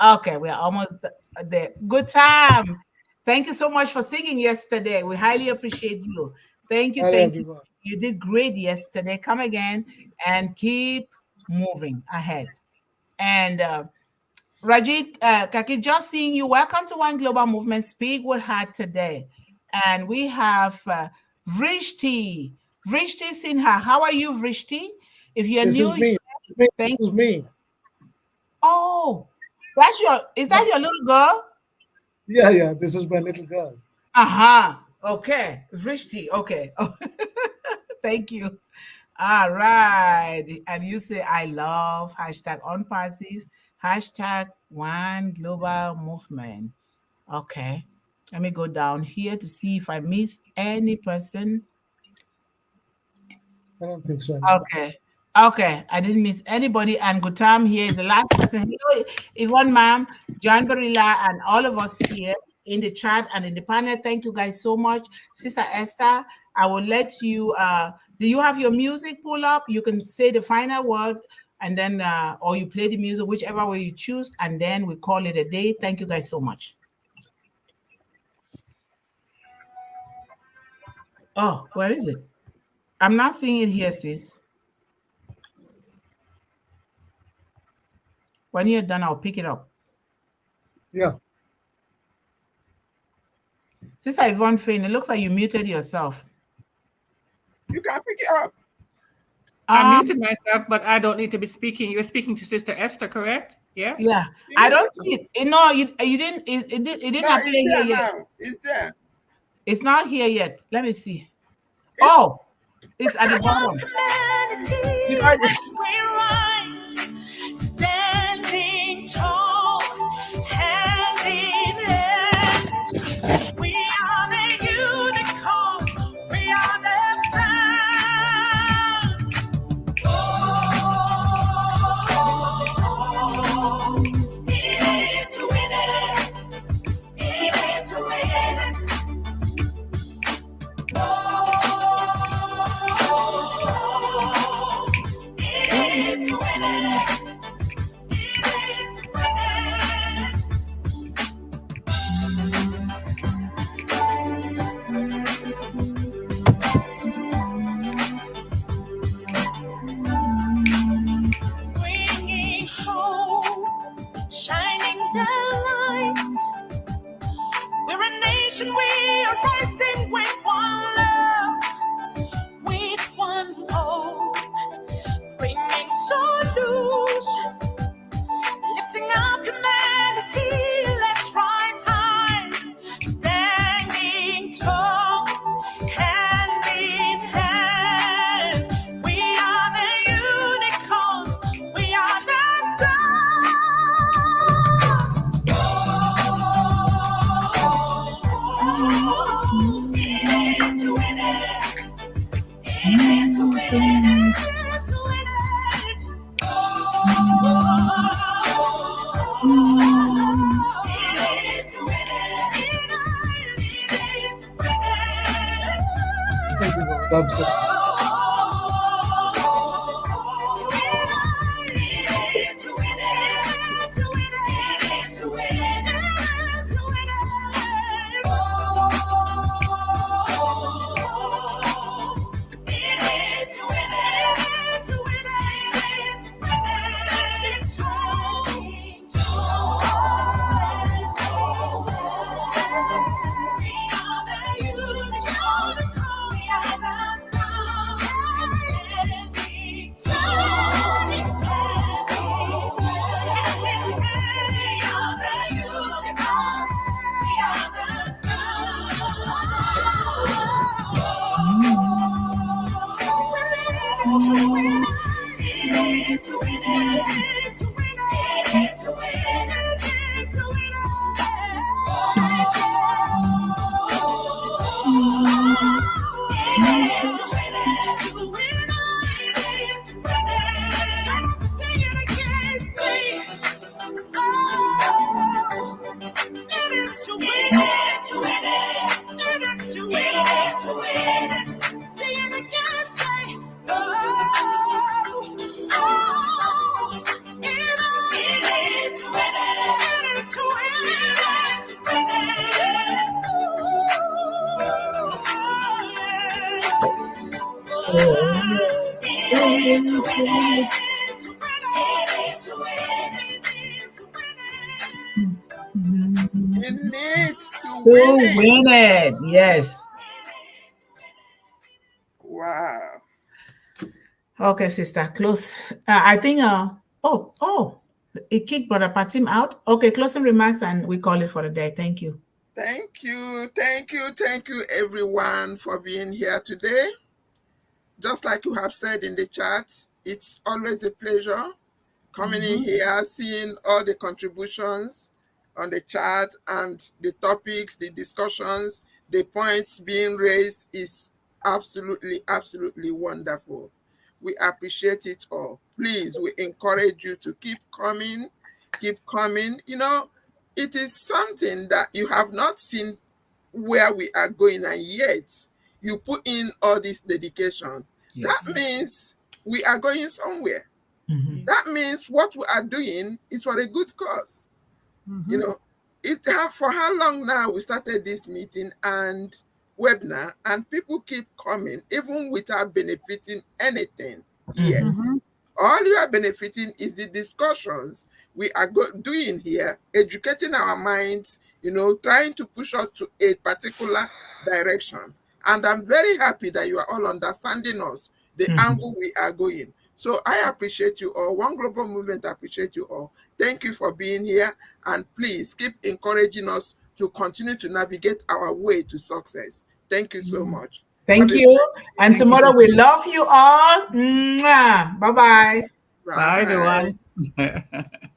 Okay, we're almost there. Good time. Thank you so much for singing yesterday. We highly appreciate you. Thank you. Hello, Thank you. everyone. You did great yesterday. Come again and keep moving ahead. And Rajit, Kaki, just seeing you. Welcome to One Global Movement. Speak with Heart today. And we have Vrishti. Vrishti Sinha. How are you, Vrishti? If you're This new, is me. thank This is me. Oh, is that your little girl? Yeah. This is my little girl. Uh-huh. Okay. Vrishti. Okay. Oh, thank you. All right. And you say, I love hashtag unpassive, hashtag one global movement. Okay. Let me go down here to see if I missed any person. I don't think so. Okay. Okay. I didn't miss anybody. And Gutam here is the last person. Hello, Yvonne, ma'am, John Barilla, and all of us here in the chat and in the panel. Thank you guys so much. Sister Esther, I will let you, do you have your music pull up? You can say the final word and then, or you play the music, whichever way you choose, and then we call it a day. Thank you guys so much. Oh, where is it? I'm not seeing it here, sis. When you're done, I'll pick it up. Yeah. Sister Yvonne Finn, it looks like you muted yourself. You can pick it up. I muted myself, but I don't need to be speaking. You're speaking to Sister Esther, correct? Yes? Yeah. I don't see it. No, you didn't. It didn't No, appear it's here there yet. now. It's there. It's not here yet. Let me see. Oh, it's at the bottom. Because standing tall, hand in hand. We are the unicorn. We are the stars. To win it, to win it. Bringing hope, shining the light. We're a nation, we are rising with one love, with one hope, bringing solution, lifting up humanity. Let's rise high, standing tall, hand in hand. We are the unicorn, we are the stars. To win it, to win it, to win it. To win it, to win it. Thank you. That's good. To win it, to win it, to win it, to win it. He needs to To win it. win it. Yes. Wow. Okay, sister, close. I think, it kicked Brother Pratim out. Okay, closing remarks, and we call it for the day. Thank you. Thank you, thank you, thank you, everyone, for being here today. Just like you have said in the chat, it's always a pleasure coming in here, seeing all the contributions on the chat and the topics, the discussions, the points being raised is absolutely, absolutely wonderful. We appreciate it all. Please, we encourage you to keep coming, keep coming. You know, it is something that you have not seen where we are going, and yet you put in all this dedication. Yes. That means we are going somewhere. Mhm. That means what we are doing is for a good cause. You know, for how long now we started this meeting and webinar, and people keep coming even without benefiting anything yet. All you are benefiting is the discussions we are doing here, educating our minds, you know, trying to push us to a particular direction. And I'm very happy that you are all understanding us, the angle we are going. So I appreciate you all. One Global Movement, I appreciate you all. Thank you for being here. And please keep encouraging us to continue to navigate our way to success. Thank you so much. Thank Have a you. blessed And Thank you, tomorrow we sister. love you all. Mwah. Bye-bye. Bye, Bye. everyone.